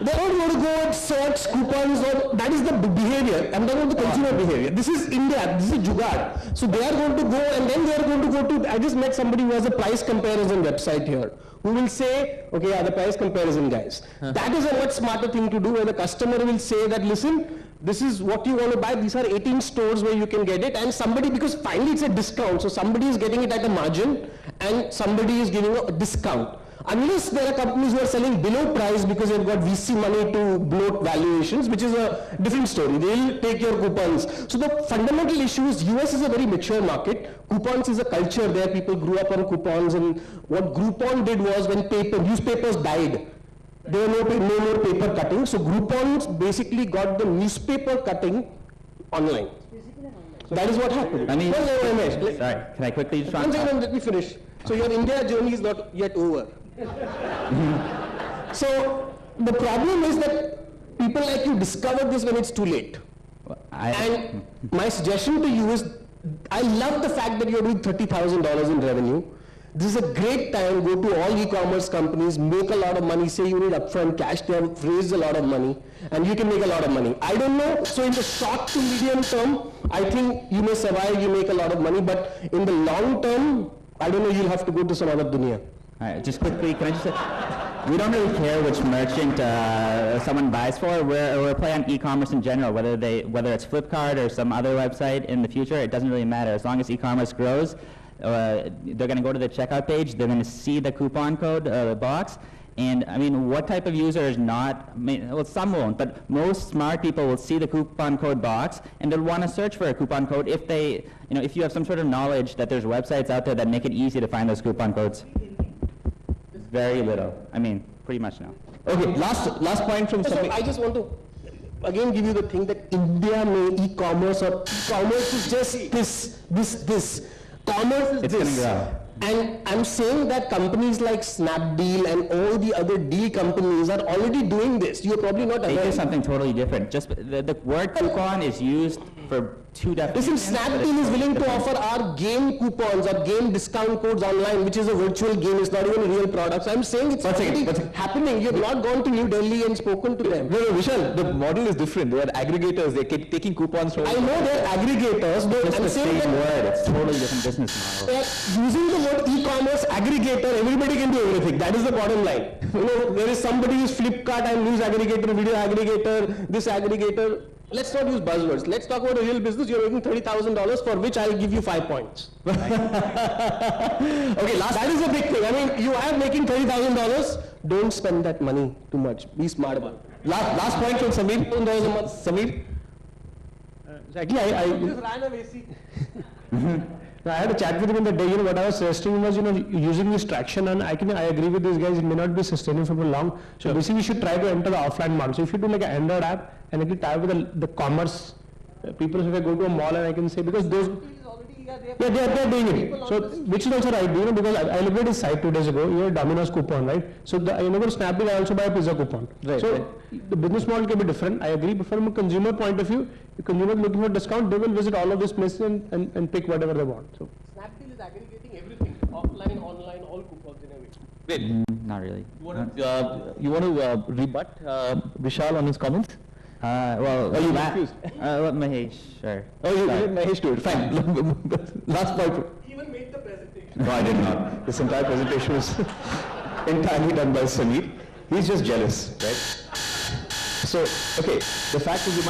[SPEAKER 8] They are not going to go and search coupons, or that is the behavior. I'm talking about the consumer behavior. This is India, this is Jugaad. So they are going to go and then they are going to go to, I just met somebody who has a price comparison website here, who will say, okay, yeah, the price comparison guys. That is a much smarter thing to do, where the customer will say that, listen, this is what you want to buy, these are 18 stores where you can get it, and somebody, because finally it's a discount, so somebody is getting it at a margin, and somebody is giving a discount. Unless there are companies who are selling below price because they've got VC money to bloat valuations, which is a different story. They'll take your coupons. So the fundamental issue is US is a very mature market. Coupons is a culture there. People grew up on coupons, and what Groupon did was when newspapers died, there were no more paper cutting. So Groupon basically got the newspaper cutting online. That is what happened.
[SPEAKER 10] I mean,
[SPEAKER 8] Ramesh,
[SPEAKER 10] sorry, can I quickly just
[SPEAKER 8] one second, let me finish. So your India journey is not yet over. So the problem is that people like you discover this when it's too late. And my suggestion to you is, I love the fact that you're doing $30,000 in revenue. This is a great time. Go to all e-commerce companies, make a lot of money, say you need upfront cash, they have raised a lot of money, and you can make a lot of money. I don't know, so in the short to medium term, I think you may survive, you make a lot of money, but in the long term, I don't know, you'll have to go to some other dunya.
[SPEAKER 10] All right, just quickly, can I just say, we don't really care which merchant someone buys for. We're playing on e-commerce in general, whether it's Flipkart or some other website in the future, it doesn't really matter. As long as e-commerce grows, they're going to go to the checkout page, they're going to see the coupon code box, and I mean, what type of user is not, well, some won't, but most smart people will see the coupon code box, and they'll want to search for a coupon code if they, if you have some sort of knowledge that there's websites out there that make it easy to find those coupon codes. Very little. I mean, pretty much no.
[SPEAKER 2] Okay, last point from
[SPEAKER 8] So I just want to again give you the thing that India may e-commerce, or e-commerce is just this. Commerce is
[SPEAKER 10] It's
[SPEAKER 8] this.
[SPEAKER 10] gonna grow.
[SPEAKER 8] And I'm saying that companies like Snapdeal and all the other deal companies are already doing this. You're probably not
[SPEAKER 10] They
[SPEAKER 8] aware.
[SPEAKER 10] do something totally different. Just the word coupon is used for two definitions.
[SPEAKER 8] Listen,
[SPEAKER 10] but
[SPEAKER 8] Snapdeal
[SPEAKER 10] it's
[SPEAKER 8] is willing to
[SPEAKER 10] different.
[SPEAKER 8] offer our game coupons or game discount codes online, which is a virtual game. It's not even a real product. So I'm saying it's already happening. You have not gone to New Delhi and spoken to them.
[SPEAKER 2] No, Vishal, the model is different. They are aggregators. They're taking coupons from.
[SPEAKER 8] I know they're aggregators, but
[SPEAKER 10] Just
[SPEAKER 8] I'm
[SPEAKER 10] the
[SPEAKER 8] saying
[SPEAKER 10] same
[SPEAKER 8] that
[SPEAKER 10] word. It's totally different business model.
[SPEAKER 8] using the word e-commerce aggregator, everybody can do everything. That is the bottom line. There is somebody who's Flipkart and news aggregator, video aggregator, this aggregator. Let's not use buzzwords. Let's talk about a real business. You're making $30,000, for which I'll give you 5 points. Okay, that is a big thing. I mean, you are making $30,000. Don't spend that money too much. Be smart about it.
[SPEAKER 2] Last point from Samir.
[SPEAKER 8] $1,000 a month.
[SPEAKER 2] Samir.
[SPEAKER 7] Exactly, I
[SPEAKER 8] Just ran a VC.
[SPEAKER 7] I had a chat with him in the day. What I was suggesting was, using this traction, and I agree with these guys. It may not be sustainable for long. So basically, you should try to enter the offline model. So if you do like an Android app and if you tie with the commerce people, so if I go to a mall and I can say, because those. Yeah, they're doing it. So, which is also right, because I looked at his site 2 days ago. You have Domino's coupon, right? So, I never Snapdeal, I also buy a pizza coupon.
[SPEAKER 2] Right,
[SPEAKER 7] so, the business model can be different. I agree, but from a consumer point of view, the consumer looking for discount, they will visit all of these places and pick whatever they want. So,
[SPEAKER 8] Snapdeal is aggregating everything, offline, online, all coupons in a way.
[SPEAKER 2] Wait.
[SPEAKER 10] Not really.
[SPEAKER 2] You want to rebut Vishal on his comments?
[SPEAKER 10] Well,
[SPEAKER 2] you
[SPEAKER 10] Matt,
[SPEAKER 2] confused?
[SPEAKER 10] let Mahesh, sure.
[SPEAKER 2] Oh, you let Mahesh do it. Fine. Last point.
[SPEAKER 8] Even made the presentation.
[SPEAKER 4] No, I did not. This entire presentation was entirely done by Samir. He's just jealous, right? So, okay, the fact is you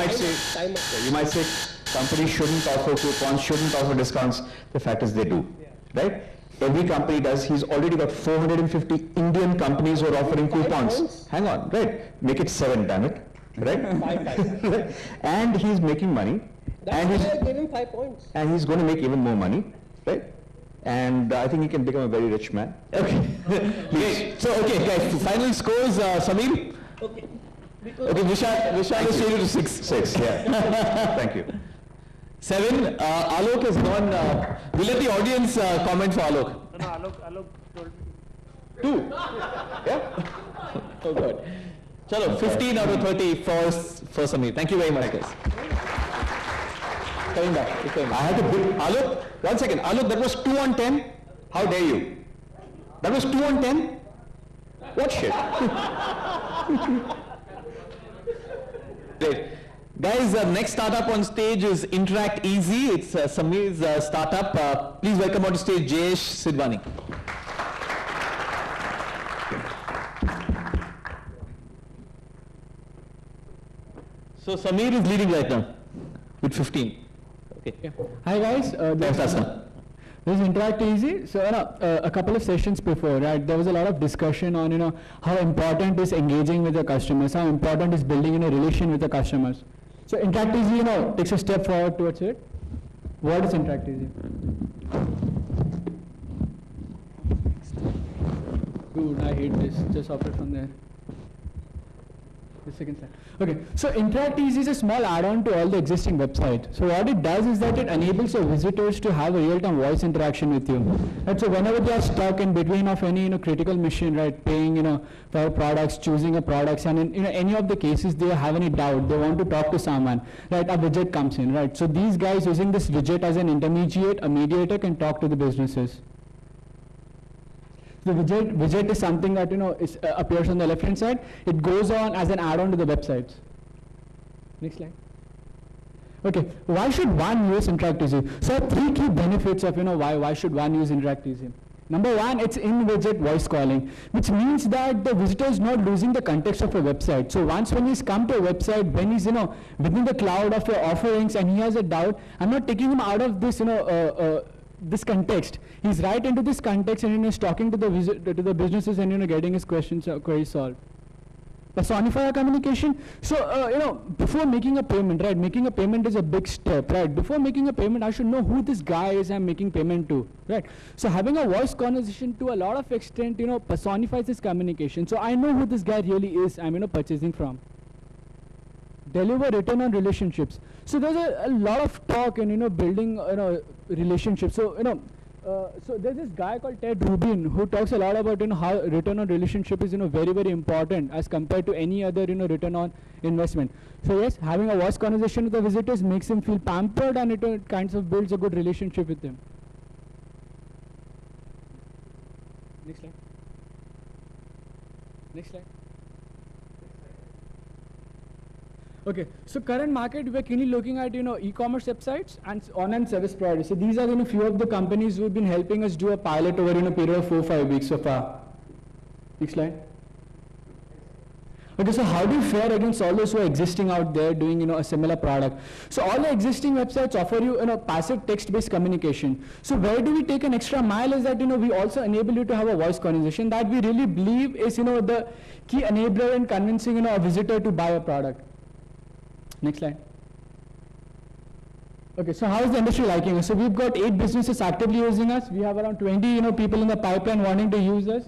[SPEAKER 4] might say companies shouldn't offer coupons, shouldn't offer discounts. The fact is they do, right? Every company does. He's already got 450 Indian companies who are offering coupons. Hang on, right? Make it 7, damn it. Right? 5. And he's making money.
[SPEAKER 8] That's why I gave him 5 points.
[SPEAKER 4] And he's going to make even more money, right? And I think he can become a very rich man.
[SPEAKER 2] Okay. Okay. So, okay, guys, final scores, Samir.
[SPEAKER 8] Okay.
[SPEAKER 2] Okay, Vishal is changed to 6.
[SPEAKER 4] 6, yeah. Thank you.
[SPEAKER 2] 7. Alok has gone. We'll let the audience comment for Alok.
[SPEAKER 9] No, Alok told me.
[SPEAKER 2] 2. Yeah. Oh God. Chalo, 15 out of 30 for Samir. Thank you very much, guys. Coming back.
[SPEAKER 4] I had to bid.
[SPEAKER 2] Alok, 1 second. Alok, that was 2 on 10. How dare you? That was 2 on 10. What shit? Great. Guys, next startup on stage is Interact Easy. It's Samir's startup. Please welcome on stage Jayesh Sidwani. So Samir is leading right now with 15. Okay.
[SPEAKER 11] Hi guys,
[SPEAKER 2] Thanks, Aslam.
[SPEAKER 11] this is Interact Easy. So a couple of sessions before, right, there was a lot of discussion on how important is engaging with the customers, how important is building a relation with the customers. So Interact Easy, takes a step forward towards it. What is Interact Easy? Dude, I hate this. Just off it from there. The second slide. Okay, so Interact Easy is a small add-on to all the existing websites. So what it does is that it enables the visitors to have a real-time voice interaction with you. And so whenever they are stuck in between of any critical mission, right, paying for products, choosing a products, and in any of the cases they have any doubt, they want to talk to someone, right, a widget comes in, right. So these guys using this widget as an intermediate, a mediator, can talk to the businesses. The widget is something that appears on the left hand side. It goes on as an add-on to the websites. Next slide. Okay, why should one use Interact Easy? So 3 key benefits of why should one use Interact Easy. Number 1, it's in-widget voice calling, which means that the visitor is not losing the context of a website. So once when he's come to a website, when he's within the cloud of your offerings and he has a doubt, I'm not taking him out of this this context. He's right into this context and he's talking to the businesses and getting his questions queries solved. Personify communication. So before making a payment, right? Making a payment is a big step, right? Before making a payment, I should know who this guy is I'm making payment to, right? So having a voice conversation to a lot of extent, personifies this communication. So I know who this guy really is I'm purchasing from. Deliver return on relationships. So there's a lot of talk in building relationships. So so there's this guy called Ted Rubin who talks a lot about how return on relationship is very, very important as compared to any other return on investment. So yes, having a voice conversation with the visitors makes him feel pampered and it kinds of builds a good relationship with them. Next slide. Next slide. Okay, so current market, we're keenly looking at e-commerce websites and online service providers. So these are few of the companies who have been helping us do a pilot over a period of 4-5 weeks so far. Next slide. Okay, so how do you fare against all those who are existing out there doing a similar product? So all the existing websites offer you passive text-based communication. So where do we take an extra mile is that we also enable you to have a voice conversation that we really believe is the key enabler in convincing a visitor to buy a product. Next slide. Okay, so how is the industry liking us? So we've got 8 businesses actively using us. We have around 20 people in the pipeline wanting to use us.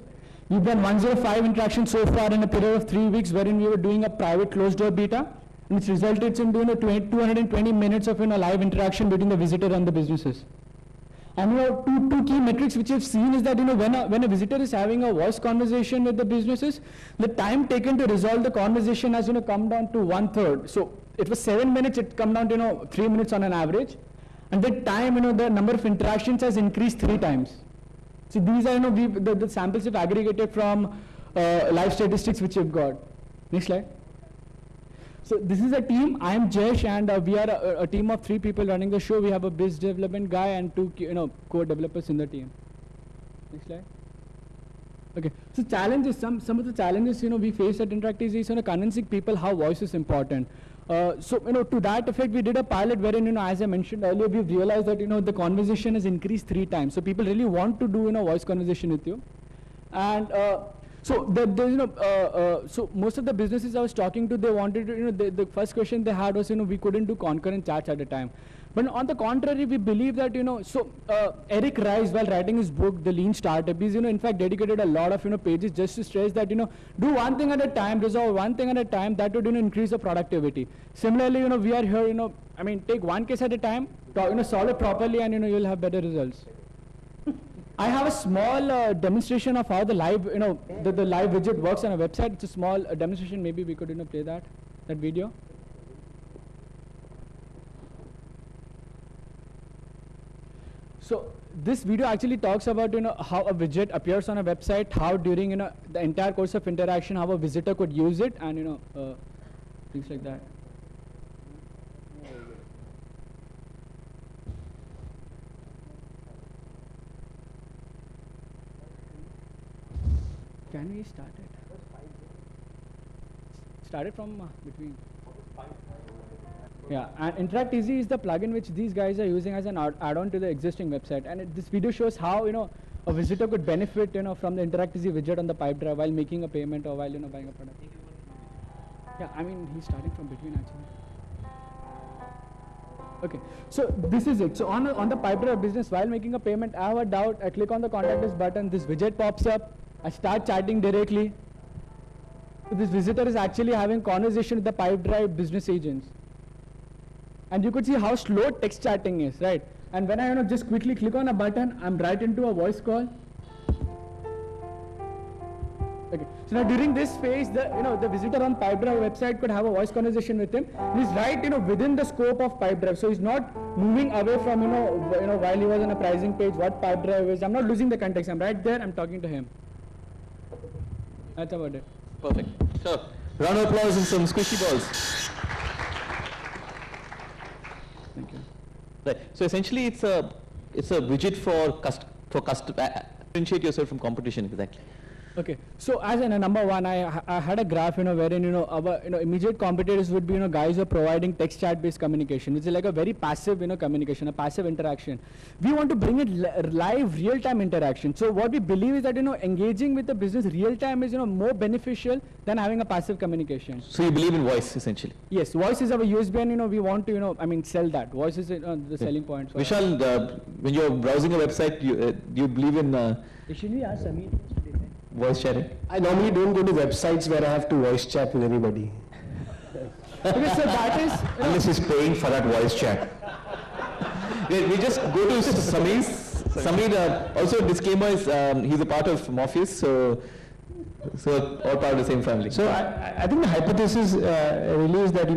[SPEAKER 11] We've done 105 interactions so far in a period of 3 weeks, wherein we were doing a private closed door beta, which resulted in doing 220 minutes of live interaction between the visitor and the businesses. And two key metrics which we've seen is that when a visitor is having a voice conversation with the businesses, the time taken to resolve the conversation has come down to 1/3. So it was 7 minutes, it come down to 3 minutes on an average, and the time the number of interactions has increased 3 times. So these are the samples we've aggregated from live statistics which we've got. Next slide. So this is a team. I am Jesh, and we are a team of 3 people running the show. We have a biz development guy and 2 core developers in the team. Next slide. Okay. So challenges. Some of the challenges we face at Interact is convincing people how voice is important. So to that effect, we did a pilot wherein as I mentioned earlier, we've realized that the conversation has increased 3 times. So people really want to do voice conversation with you, and so so most of the businesses I was talking to, they wanted the first question they had was we couldn't do concurrent chats at a time. But on the contrary, we believe that Eric Rice, while writing his book The Lean Startup, he's in fact dedicated a lot of pages just to stress that do one thing at a time, resolve one thing at a time. That would increase the productivity. Similarly, we are here I mean, take one case at a time, solve it properly, and you'll have better results. I have a small demonstration of how the live the live widget works on a website. It's a small demonstration. Maybe we could play that video. So this video actually talks about how a widget appears on a website, how during the entire course of interaction, how a visitor could use it, and things like that. Can we start it? Start it from between. Yeah, and Interact Easy is the plugin which these guys are using as an add-on to the existing website. And this video shows how, a visitor could benefit, from the Interact Easy widget on the Pipedrive while making a payment or while, buying a product. Yeah, I mean, he's starting from between actually. Okay, so this is it. So on the Pipedrive business, while making a payment, I have a doubt. I click on the contact us button. This widget pops up. I start chatting directly. So this visitor is actually having conversation with the Pipedrive business agents. And you could see how slow text chatting is, right? And when I just quickly click on a button, I'm right into a voice call. Okay. So now during this phase, the visitor on Pipedrive website could have a voice conversation with him. He's right, within the scope of Pipedrive. So he's not moving away from, while he was on a pricing page, what Pipedrive is. I'm not losing the context. I'm right there. I'm talking to him. That's about it.
[SPEAKER 2] Perfect. So, round of applause and some squishy balls.
[SPEAKER 11] Thank you.
[SPEAKER 2] Right. So essentially, it's a widget for differentiate yourself from competition. Exactly.
[SPEAKER 11] Okay, so as in number one, I had a graph, wherein, our, immediate competitors would be, guys who are providing text chat-based communication, which is like a very passive, communication, a passive interaction. We want to bring it live, real-time interaction. So what we believe is that, engaging with the business real-time is, more beneficial than having a passive communication.
[SPEAKER 2] So you believe in voice, essentially?
[SPEAKER 11] Yes, voice is our USB, and, we want to, sell that. Voice is the selling point.
[SPEAKER 2] Vishal, when you're browsing a website, you believe in
[SPEAKER 5] Should we ask Samir?
[SPEAKER 2] voice sharing?
[SPEAKER 8] I normally don't go to websites where I have to voice chat with anybody.
[SPEAKER 11] Okay, so that is...
[SPEAKER 4] Unless he's paying for that voice chat.
[SPEAKER 2] We just go to Samir's. Samir, also disclaimer is he's a part of Morpheus, so all part of the same family.
[SPEAKER 7] So I think the hypothesis really is that,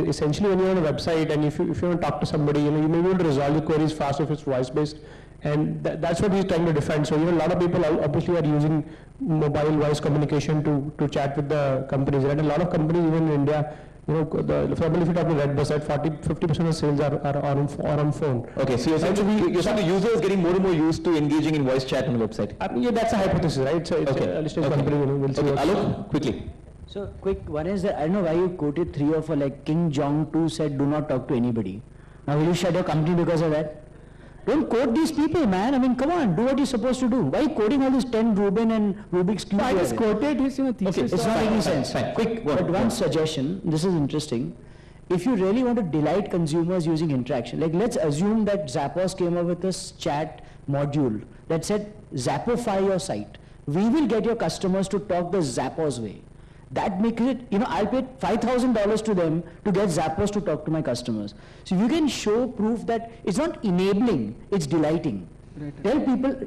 [SPEAKER 7] essentially when you're on a website and if you want to talk to somebody, you may be able to resolve the queries fast if it's voice-based. And that's what he's trying to defend. So a lot of people obviously are using mobile voice communication to chat with the companies. Right? A lot of companies, even in India, for example, if you talk to Redbus, right, 50% of sales are on phone.
[SPEAKER 2] Okay, so you're saying the users getting more and more used to engaging in voice chat on the website.
[SPEAKER 7] Yeah, that's a hypothesis, right? So it's a listed company. We'll see.
[SPEAKER 2] Alok, quickly.
[SPEAKER 5] So quick, one is that I don't know why you quoted 3 or 4, like King Jong-2 said, do not talk to anybody. Now will you shut your company because of that? Don't quote these people, man. I mean, come on, do what you're supposed to do. Why are you quoting all this 10 Rubin and Rubik's Cube?
[SPEAKER 11] I just quoted his thesis.
[SPEAKER 5] Okay, it's not making sense.
[SPEAKER 2] Fine. Quick,
[SPEAKER 5] but one suggestion, this is interesting. If you really want to delight consumers using interaction, like let's assume that Zappos came up with this chat module that said, Zappify your site. We will get your customers to talk the Zappos way. That makes it, I'll pay $5,000 to them to get Zappos to talk to my customers. So you can show proof that it's not enabling, it's delighting. Right. Tell people,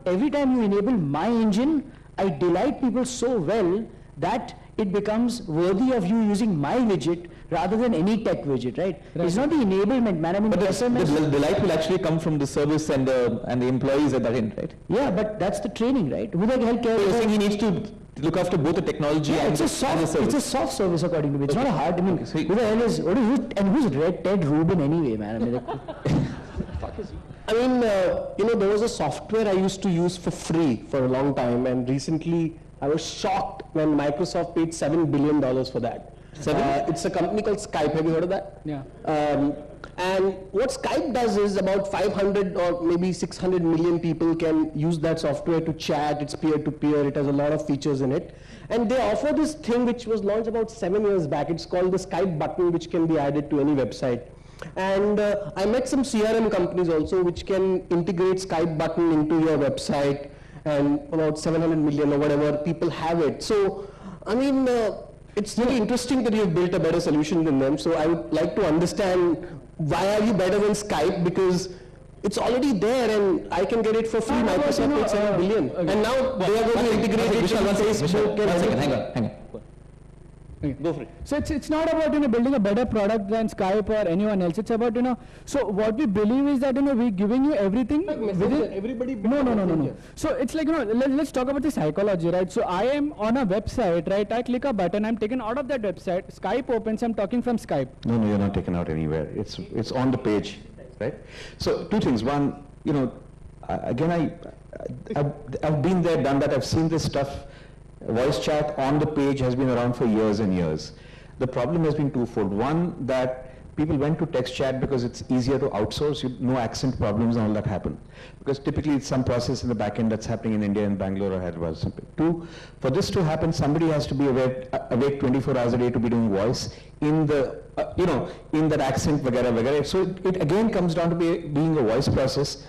[SPEAKER 5] every time you enable my engine, I delight people so well that it becomes worthy of you using my widget rather than any tech widget, right? It's not the enablement, man. I mean,
[SPEAKER 2] but the delight will actually come from the service and the employees at that end, right?
[SPEAKER 5] Yeah, but that's the training, right? With a healthcare,
[SPEAKER 2] you're saying he needs to look after both the technology and the service.
[SPEAKER 5] It's a soft service according to me. It's not a hard. I mean, who the hell is? Who's Ted Rubin anyway, man? I mean, fuck is he?
[SPEAKER 8] I mean, there was a software I used to use for free for a long time, and recently I was shocked when Microsoft paid $7 billion for that. It's a company called Skype. Have you heard of that?
[SPEAKER 11] Yeah.
[SPEAKER 8] And what Skype does is about 500 or maybe 600 million people can use that software to chat. It's peer-to-peer. It has a lot of features in it. And they offer this thing which was launched about 7 years back. It's called the Skype button, which can be added to any website. And I met some CRM companies also which can integrate Skype button into your website, and about 700 million or whatever people have it. So, I mean, it's really interesting that you've built a better solution than them. So I would like to understand, why are you better than Skype? Because it's already there and I can get it for free. Microsoft paid 7 billion. Okay. And now they are going to integrate it with Facebook.
[SPEAKER 2] Hang on.
[SPEAKER 11] Okay. Go for it. So it's not about building a better product than Skype or anyone else. It's about So what we believe is that we're giving you everything.
[SPEAKER 8] Everybody.
[SPEAKER 11] No. So it's like let's talk about the psychology, right? So I am on a website, right? I click a button, I'm taken out of that website. Skype opens, I'm talking from Skype.
[SPEAKER 4] No, you're not taken out anywhere. It's on the page, right? So 2 things. One, again, I've been there, done that. I've seen this stuff. Voice chat on the page has been around for years and years. The problem has been twofold. One, that people went to text chat because it's easier to outsource, no accent problems and all that happen. Because typically it's some process in the back end that's happening in India, in Bangalore or Hyderabad or something. Two, for this to happen, somebody has to be awake 24 hours a day to be doing voice in the, in that accent, vagara, vagara. So it again comes down to being a voice process.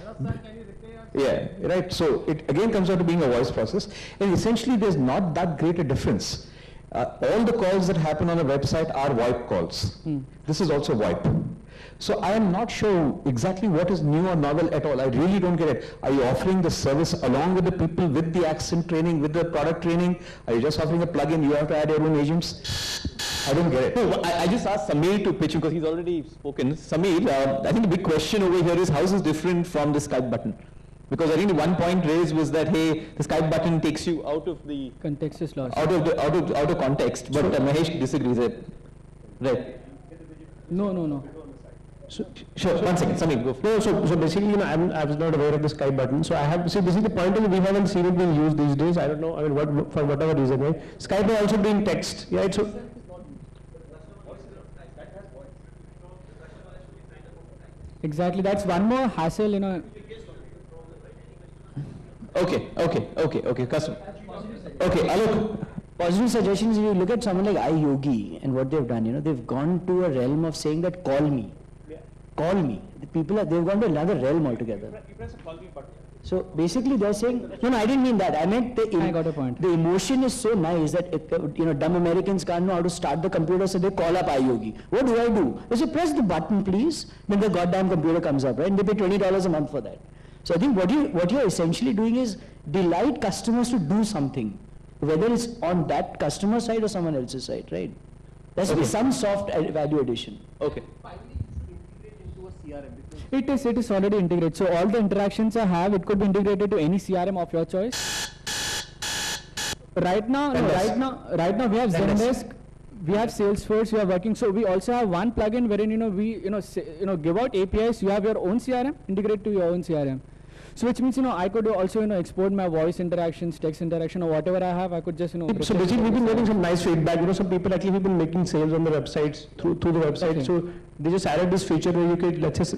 [SPEAKER 4] Yeah, right. So it again comes down to being a voice process. And essentially there's not that great a difference. All the calls that happen on a website are VoIP calls. This is also VoIP. So I am not sure exactly what is new or novel at all. I really don't get it. Are you offering the service along with the people, with the accent training, with the product training? Are you just offering a plugin? You have to add your own agents? I don't get it.
[SPEAKER 2] No, I just asked Samir to pitch because he's already spoken. Samir, I think the big question over here is how is this different from the Skype button? Because I think the one point raised was that, hey, the Skype button takes you out of the
[SPEAKER 11] context is lost.
[SPEAKER 2] Out of context. But Mahesh disagrees. Right?
[SPEAKER 11] No.
[SPEAKER 2] So, sure. One second, Samir, go.
[SPEAKER 7] No, so basically, I was not aware of the Skype button. So I have, see, basically the point is we haven't seen it being used these days. I don't know, I mean, for whatever reason, right? Skype is also being text, right? So.
[SPEAKER 11] Exactly, that's one more hassle,
[SPEAKER 2] Okay, custom. Okay, Alok.
[SPEAKER 5] Positive suggestions, if you look at someone like iYogi and what they've done, they've gone to a realm of saying that call me. Call me. The people they've gone to another realm altogether.
[SPEAKER 6] You press a call me button.
[SPEAKER 5] So basically they're saying, no, I didn't mean that. I meant
[SPEAKER 11] I got a point.
[SPEAKER 5] The emotion is so nice that, dumb Americans can't know how to start the computer, so they call up iYogi. What do? They say, press the button, please. Then the goddamn computer comes up, right? And they pay $20 a month for that. So I think what you're essentially doing is delight customers to do something, whether it's on that customer side or someone else's side, right? There should be some soft value addition.
[SPEAKER 2] Okay.
[SPEAKER 11] It is already integrated. So all the interactions I have, it could be integrated to any CRM of your choice. Right now we have Zendesk, we have Salesforce, we are working. So we also have one plugin wherein we give out APIs. You have your own CRM, integrate to your own CRM. So which means I could also export my voice interactions, text interaction, or whatever I have. I could just
[SPEAKER 7] So basically we've been getting some nice feedback. Some people actually have been making sales on the websites through the website.
[SPEAKER 11] Okay.
[SPEAKER 7] So they just added this feature where you could, let's say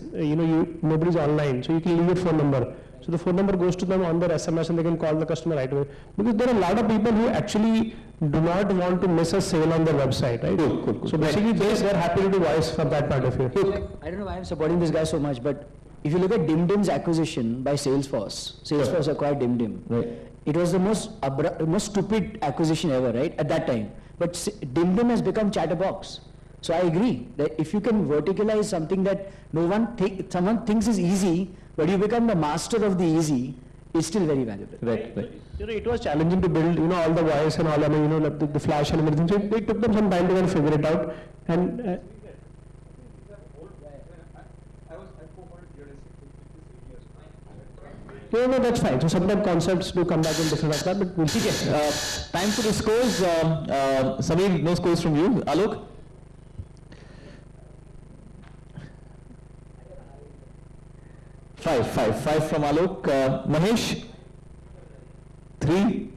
[SPEAKER 7] nobody's online, so you can leave your phone number. So the phone number goes to them on their SMS and they can call the customer right away. Because there are a lot of people who actually do not want to miss a sale on their website, right?
[SPEAKER 2] Cool.
[SPEAKER 7] So basically they're happy to do voice from that point of view.
[SPEAKER 5] I don't know why I'm supporting this guy so much, but if you look at DimDim's acquisition by Salesforce acquired DimDim.
[SPEAKER 2] Right.
[SPEAKER 5] It was the most stupid acquisition ever, right, at that time. But DimDim has become Chatterbox. So I agree that if you can verticalize something that someone thinks is easy, but you become the master of the easy, it's still very valuable.
[SPEAKER 2] Right.
[SPEAKER 7] It was challenging to build, all the voice and all, the flash and everything. So it took them some time to figure it out. And no, that's fine. So sometimes concepts do come back in different ways, but we'll see.
[SPEAKER 2] Time for the scores. Samir, no scores from you. Alok? Five from Alok. Mahesh? 3.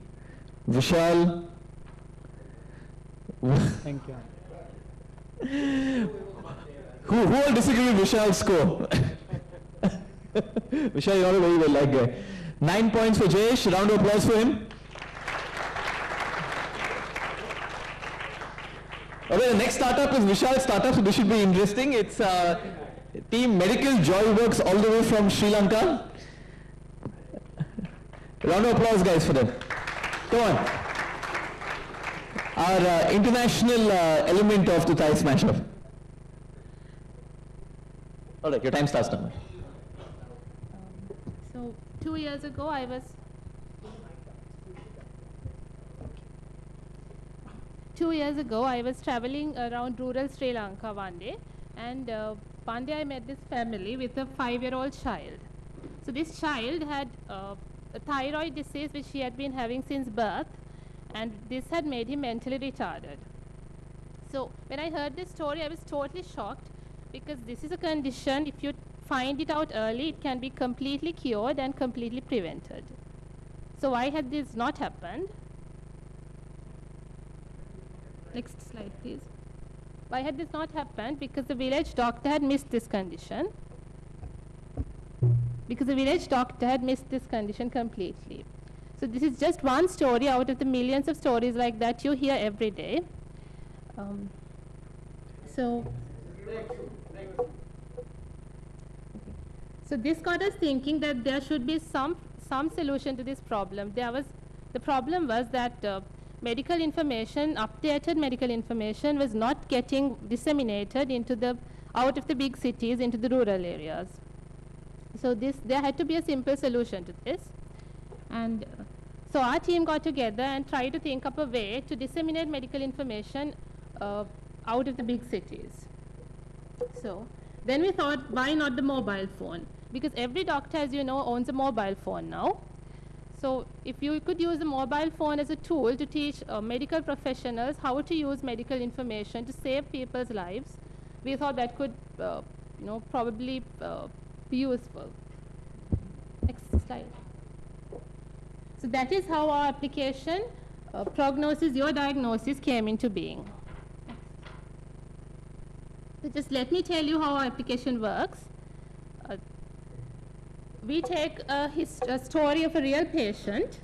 [SPEAKER 2] Vishal?
[SPEAKER 11] Thank you.
[SPEAKER 2] Who all disagree with Vishal's score? Vishal, you're a very well-liked guy. 9 points for Jayesh. Round of applause for him. Okay, the next startup is Vishal's startup, so this should be interesting. It's Team Medical Joyworks all the way from Sri Lanka. Round of applause, guys, for them. Come on. Our international element of the Thai Smashup. All right, your time starts now.
[SPEAKER 12] So 2 years ago, I was traveling around rural Sri Lanka one day, and one day I met this family with a 5-year-old child. So this child had a thyroid disease which he had been having since birth, and this had made him mentally retarded. So when I heard this story, I was totally shocked, because this is a condition, if you find it out early, it can be completely cured and completely prevented. So why had this not happened? Next slide, please. Why had this not happened? Because the village doctor had missed this condition. Because the village doctor had missed this condition completely. So this is just one story out of the millions of stories like that you hear every day. So this got us thinking that there should be some solution to this problem. The problem was that medical information, updated medical information, was not getting disseminated out of the big cities into the rural areas. So there had to be a simple solution to this. And so our team got together and tried to think up a way to disseminate medical information out of the big cities. So then we thought, why not the mobile phone? Because every doctor, as you know, owns a mobile phone now. So if you could use a mobile phone as a tool to teach medical professionals how to use medical information to save people's lives, we thought that could probably be useful. Next slide. So that is how our application, Prognosis Your Diagnosis, came into being. So just let me tell you how our application works. We take a story of a real patient,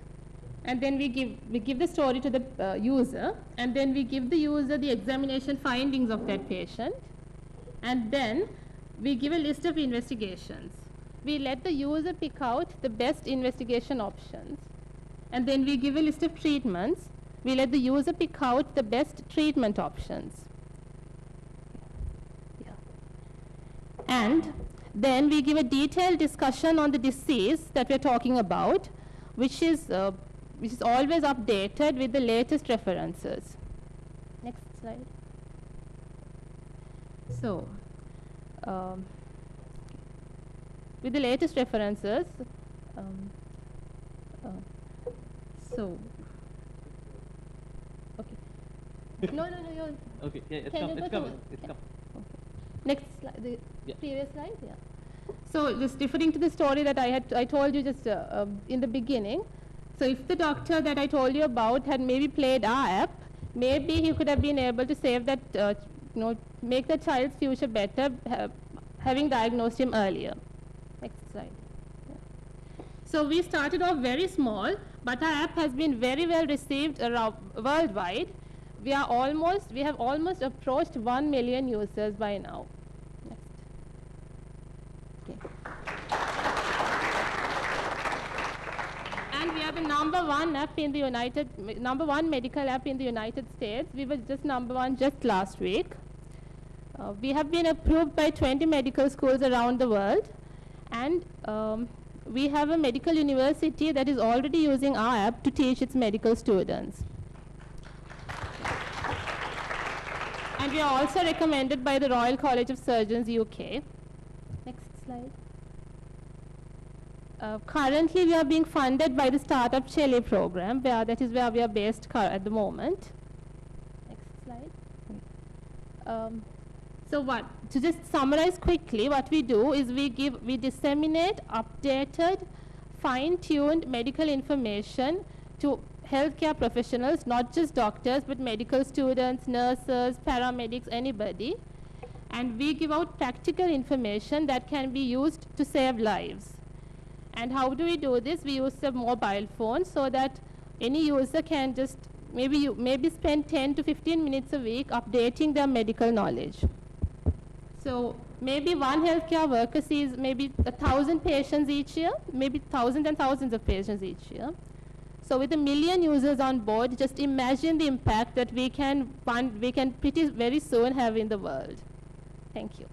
[SPEAKER 12] and then we give the story to the user, and then we give the user the examination findings of that patient, and then we give a list of investigations. We let the user pick out the best investigation options, and then we give a list of treatments. We let the user pick out the best treatment options. Yeah. And then we give a detailed discussion on the disease that we're talking about, which is always updated with the latest references. Next slide. So, with the latest references, okay. No, you're...
[SPEAKER 2] Okay, yeah, it's coming. Okay.
[SPEAKER 12] Next slide, the previous slide, yeah. So just referring to the story that I told you just in the beginning. So if the doctor that I told you about had maybe played our app, maybe he could have been able to save that, make the child's future better, having diagnosed him earlier. Next slide. Yeah. So we started off very small, but our app has been very well received around worldwide. We have almost approached 1 million users by now. Next. Okay. And we are the number one medical app in the United States. We were just number one just last week. We have been approved by 20 medical schools around the world, and we have a medical university that is already using our app to teach its medical students. And we are also recommended by the Royal College of Surgeons, UK. Next slide. Currently, we are being funded by the Startup Chile program, that is where we are based at the moment. Next slide. To just summarize quickly, what we do is we disseminate updated, fine-tuned medical information to healthcare professionals, not just doctors, but medical students, nurses, paramedics, anybody. And we give out practical information that can be used to save lives. And how do we do this? We use a mobile phone so that any user can just maybe spend 10 to 15 minutes a week updating their medical knowledge. So maybe one healthcare worker sees maybe 1,000 patients each year, maybe thousands and thousands of patients each year. So with 1 million users on board, just imagine the impact that we can pretty very soon have in the world. Thank you.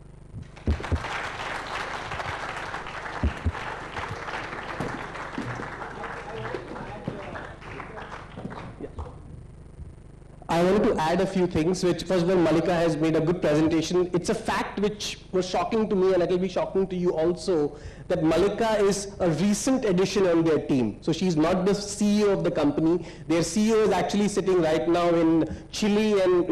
[SPEAKER 8] I wanted to add a few things, which first of all, Malika has made a good presentation. It's a fact which was shocking to me, and it will be shocking to you also, that Malika is a recent addition on their team. So she's not the CEO of the company. Their CEO is actually sitting right now in Chile, and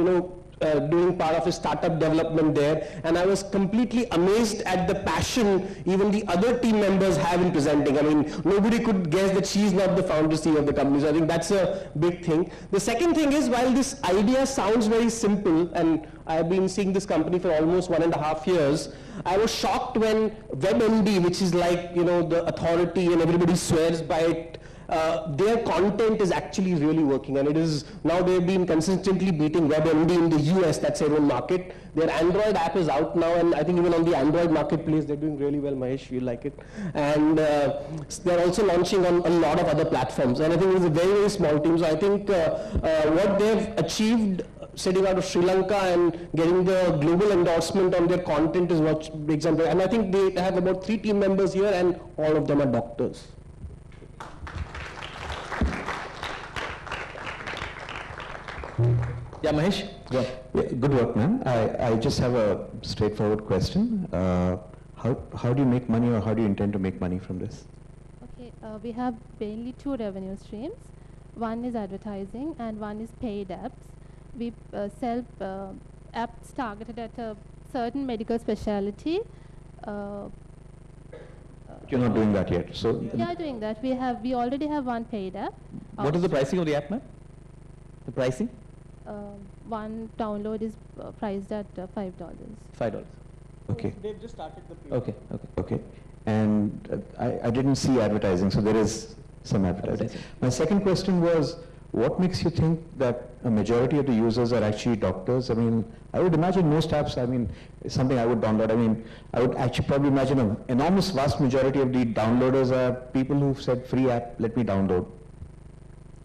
[SPEAKER 8] doing part of his startup development there, and I was completely amazed at the passion even the other team members have in presenting. I mean, nobody could guess that she's not the founder CEO of the company, so I think that's a big thing. The second thing is, while this idea sounds very simple, and I've been seeing this company for almost 1.5 years, I was shocked when WebMD, which is like, you know, the authority and everybody swears by it, their content is actually really working, and it is now they've been consistently beating WebMD in the US, that's their own market. Their Android app is out now, and I think even on the Android marketplace they're doing really well. Mahesh, you like it, and they're also launching on a lot of other platforms, and I think it's a very, very small team. So I think what they've achieved sitting out of Sri Lanka and getting the global endorsement on their content is what example, and I think they have about 3 team members here, and all of them are doctors.
[SPEAKER 2] Yeah, Mahesh?
[SPEAKER 4] Yeah, good work, man. I just have a straightforward question. How do you make money, or how do you intend to make money from this?
[SPEAKER 12] Okay, we have mainly 2 revenue streams. One is advertising and one is paid apps. We sell apps targeted at a certain medical specialty.
[SPEAKER 4] You're not doing that yet, so
[SPEAKER 12] We are doing that. We already have one paid app.
[SPEAKER 2] What is the pricing of the app, ma'am? The pricing?
[SPEAKER 12] One download is priced at $5.
[SPEAKER 2] $5.
[SPEAKER 4] okay.
[SPEAKER 8] They've just started the paid.
[SPEAKER 2] Okay.
[SPEAKER 4] Okay, and I didn't see advertising, so there is some advertising. My second question was, what makes you think that a majority of the users are actually doctors? I mean, I would imagine most apps, I mean, it's something I would download. I mean, I would actually probably imagine an enormous vast majority of the downloaders are people who've said, free app, let me download.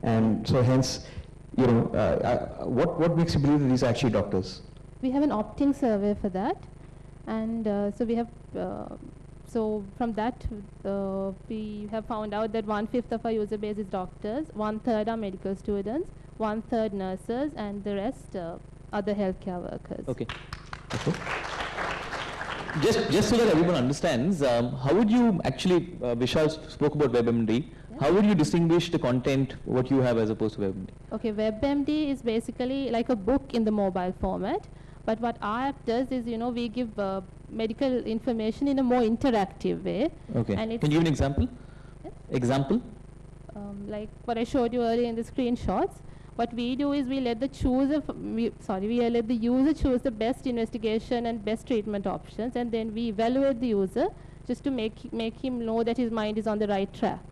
[SPEAKER 4] And so hence, you know, what makes you believe that these are actually doctors?
[SPEAKER 12] We have an opting survey for that, and so we have, so from that we have found out that 1/5 of our user base is doctors, 1/3 are medical students, 1/3 nurses, and the rest other healthcare workers.
[SPEAKER 2] Okay. Okay. Just so that everyone understands, how would you actually, Vishal spoke about WebMD, how would you distinguish the content, what you have as opposed to WebMD?
[SPEAKER 12] Okay, WebMD is basically like a book in the mobile format, but what our app does is, you know, we give medical information in a more interactive way.
[SPEAKER 2] Okay.
[SPEAKER 12] And
[SPEAKER 2] Can you give an example?
[SPEAKER 12] Yes?
[SPEAKER 2] Example?
[SPEAKER 12] Like what I showed you earlier in the screenshots. What we do is we let the user choose the best investigation and best treatment options, and then we evaluate the user just to make him know that his mind is on the right track.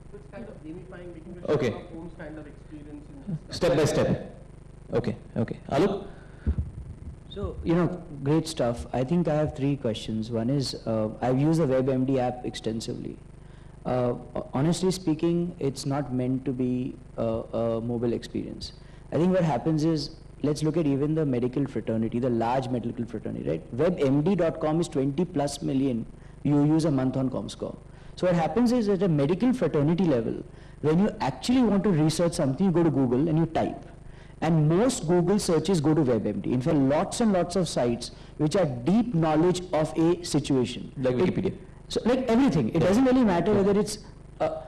[SPEAKER 8] So it's kind of gamifying, making the
[SPEAKER 2] Okay.
[SPEAKER 8] Sherlock Holmes kind of experience.
[SPEAKER 2] Step by step. Okay. Okay. Alok?
[SPEAKER 5] So, you know, great stuff. I think I have 3 questions. One is, I've used the WebMD app extensively. Honestly speaking, it's not meant to be a mobile experience. I think what happens is, let's look at even the medical fraternity, the large medical fraternity, right? WebMD.com is 20+ million you use a month on ComScore. So what happens is, at a medical fraternity level, when you actually want to research something, you go to Google and you type. And most Google searches go to WebMD. In fact, lots and lots of sites which are deep knowledge of a situation.
[SPEAKER 2] Like Wikipedia.
[SPEAKER 5] So like everything, it doesn't really matter whether it's,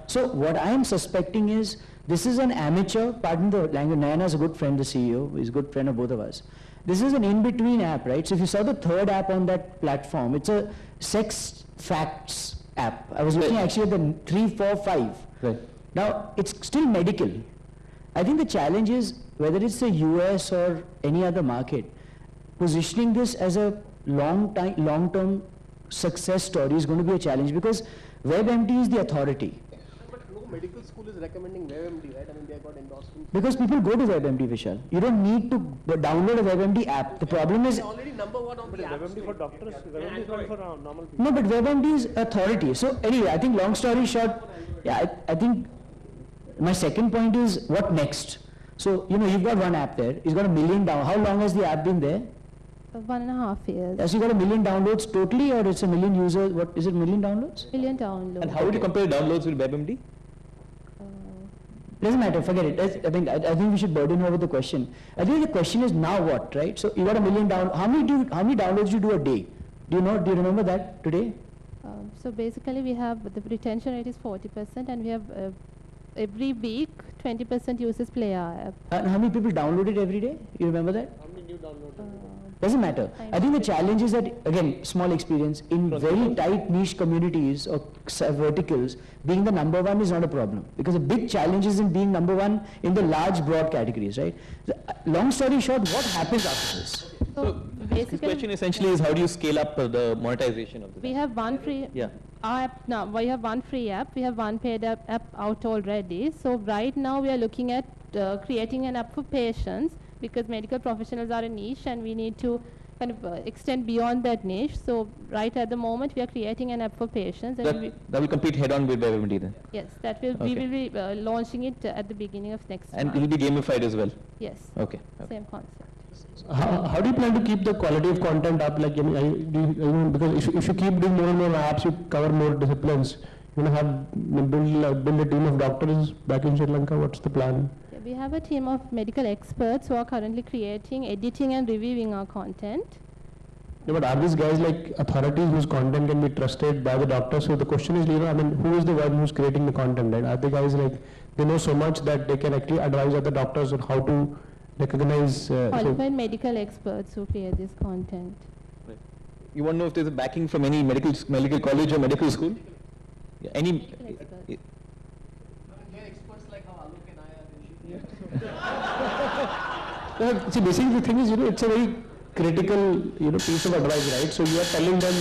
[SPEAKER 5] so what I am suspecting is, this is an amateur, pardon the language, Nayana is a good friend, the CEO, he's a good friend of both of us. This is an in-between app, right? So if you saw the 3rd app on that platform, it's a sex facts app. I was looking actually at the 3, 4, 5.
[SPEAKER 2] Right.
[SPEAKER 5] Now, it's still medical. I think the challenge is, whether it's the US or any other market, positioning this as a long-term success story is going to be a challenge, because WebMD is the authority.
[SPEAKER 8] But no medical school is recommending WebMD, right? I mean, they got endorsement.
[SPEAKER 5] Because people go to WebMD, Vishal. You don't need to download a WebMD app. The problem is,
[SPEAKER 8] They're already #1 on the app
[SPEAKER 6] WebMD for doctors, WebMD is not for normal people.
[SPEAKER 5] no, but WebMD is authority. So anyway, I think long story short, yeah, I think my second point is, what next? So, you know, you've got one app there, it's got 1 million down. How long has the app been there?
[SPEAKER 12] 1.5 years.
[SPEAKER 5] Has you got 1 million downloads totally, or it's 1 million users? What is it, 1 million downloads?
[SPEAKER 12] Million downloads.
[SPEAKER 2] And how would you compare downloads with WebMD?
[SPEAKER 5] Doesn't matter, forget it. I think we should burden her with the question. I think the question is, now what, right? So you got 1 million down. How many downloads do you do a day? Do you remember that today?
[SPEAKER 12] So basically we have, the retention rate is 40%, and we have every week 20% users play our app.
[SPEAKER 5] And how many people download it every day? You remember that?
[SPEAKER 8] How many you download the video?
[SPEAKER 5] Doesn't matter. I think the challenge is that, again, small experience, in very tight niche communities or verticals, being the number one is not a problem. Because the big challenge is in being number one in the large, broad categories, right? Long story short, what happens after this?
[SPEAKER 2] So his question essentially is, how do you scale up the monetization of this?
[SPEAKER 12] We have one free app now. We have one free app. We have one paid app out already. So right now we are looking at creating an app for patients, because medical professionals are a niche and we need to kind of extend beyond that niche. So right at the moment we are creating an app for patients. And
[SPEAKER 2] that will compete head-on with WebMD then?
[SPEAKER 12] Yes, that will. We will be launching it at the beginning of next month.
[SPEAKER 2] And it will be gamified as well?
[SPEAKER 12] Yes.
[SPEAKER 2] Okay.
[SPEAKER 12] Same concept.
[SPEAKER 8] How do you plan to keep the quality of content up? Like, because if you keep doing more and more apps, you cover more disciplines. You build a team of doctors back in Sri Lanka. What's the plan?
[SPEAKER 12] Yeah, we have a team of medical experts who are currently creating, editing, and reviewing our content.
[SPEAKER 8] Yeah, but are these guys like authorities whose content can be trusted by the doctors? So the question is, who is the one who's creating the content? Right? Are the guys like they know so much that they can actually advise other doctors on how to recognize
[SPEAKER 12] qualified medical experts who create this content.
[SPEAKER 2] Right. You want to know if there's a backing from any medical college or medical school? Yeah, any
[SPEAKER 9] experts like how Alok and I are.
[SPEAKER 8] See, basically the thing is, it's a very critical, piece of advice, right? So you are telling them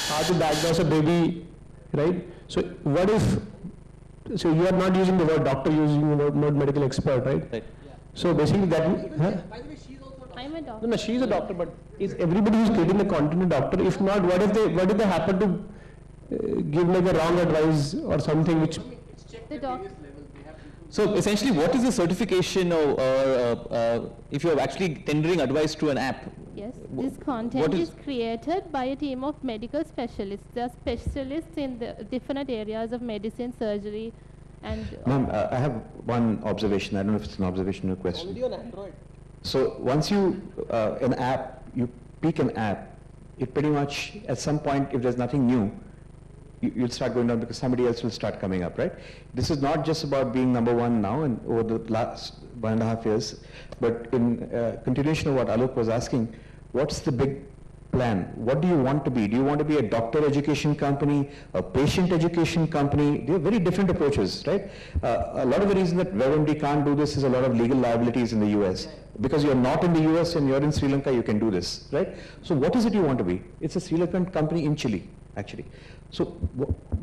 [SPEAKER 8] how to diagnose a baby, right? So what if, so you are not using the word doctor, you're using the word medical expert, right?
[SPEAKER 2] Right.
[SPEAKER 8] So basically that,
[SPEAKER 9] By the way, she's also a doctor.
[SPEAKER 12] I'm a doctor.
[SPEAKER 8] No, she's a doctor, but is everybody who's creating the content a doctor? If not, what if they happen to give like a wrong advice or something which...
[SPEAKER 9] It's checked at various levels. We have people.
[SPEAKER 2] So essentially, what is the certification or if you're actually tendering advice to an app?
[SPEAKER 12] Yes, this content is created by a team of medical specialists. They are specialists in the different areas of medicine, surgery, and...
[SPEAKER 4] Ma'am, I have one observation. I don't know if it's an observation or a question.
[SPEAKER 9] Already on Android.
[SPEAKER 4] So once you, you pick an app, it pretty much, at some point, if there's nothing new, you'll start going down because somebody else will start coming up, right? This is not just about being number one now and over the last 1.5 years, but in continuation of what Alok was asking, what's the big plan? What do you want to be? Do you want to be a doctor education company, a patient education company? They are very different approaches, right? A lot of the reason that WebMD can't do this is a lot of legal liabilities in the US. Because you're not in the US and you're in Sri Lanka, you can do this, right? So what is it you want to be? It's a Sri Lankan company in Chile, actually. So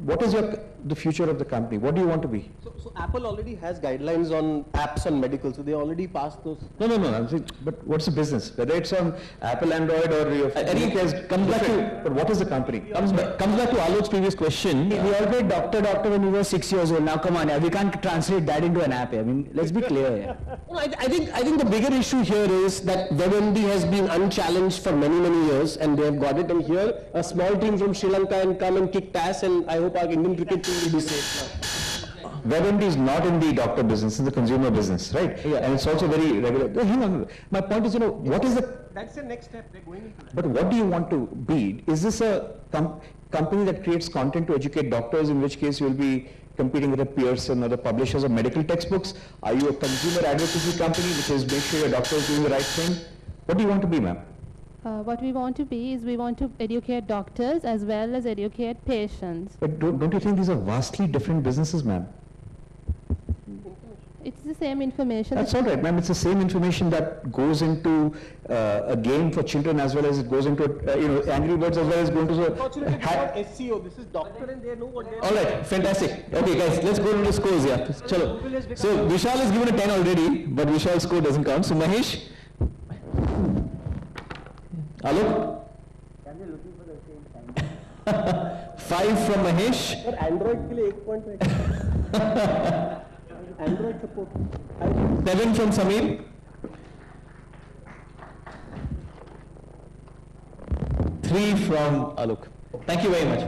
[SPEAKER 4] what is the future of the company? What do you want to be?
[SPEAKER 8] So Apple already has guidelines on apps on medical, so they already passed those.
[SPEAKER 4] No. I'm saying, but what's the business? Whether it's on Apple, Android, or your... But what is the company?
[SPEAKER 2] Comes back to Alok's previous question.
[SPEAKER 5] We all played doctor when we were 6 years old. Now come on, we can't translate that into an app. I mean, let's be clear.
[SPEAKER 8] No, I think the bigger issue here is that WebMD has been unchallenged for many years, and they have got it. And here, a small team from Sri Lanka and come and kick ass, and I hope our Indian cricket team will be safe now.
[SPEAKER 4] WebMD is not in the doctor business, it's the consumer business, right? Yeah. And it's also very regular. Hang on. My point is, what is the...
[SPEAKER 8] That's the next step. They're going into that.
[SPEAKER 4] But what do you want to be? Is this a company that creates content to educate doctors, in which case you will be competing with the Pearson or the publishers of medical textbooks? Are you a consumer advocacy company, which is make sure your doctor is doing the right thing? What do you want to be, ma'am?
[SPEAKER 12] What we want to be is we want to educate doctors as well as educate patients.
[SPEAKER 4] But don't you think these are vastly different businesses, ma'am?
[SPEAKER 12] It's the same information.
[SPEAKER 4] That's all right, ma'am. It's the same information that goes into a game for children as well as it goes into, Angry Birds as well as going to...
[SPEAKER 8] Unfortunately, it's not SEO. This is doctor and they know what they're...
[SPEAKER 2] All right, fantastic. Okay, guys, let's go into scores here. Chalo. So Vishal has given a 10 already, but Vishal's score doesn't count. So Mahesh? Alok? 5 from Mahesh.
[SPEAKER 8] But Android ke liye 8.5. Android support.
[SPEAKER 2] 7 from Samir. 3 from Alok. Thank you very much.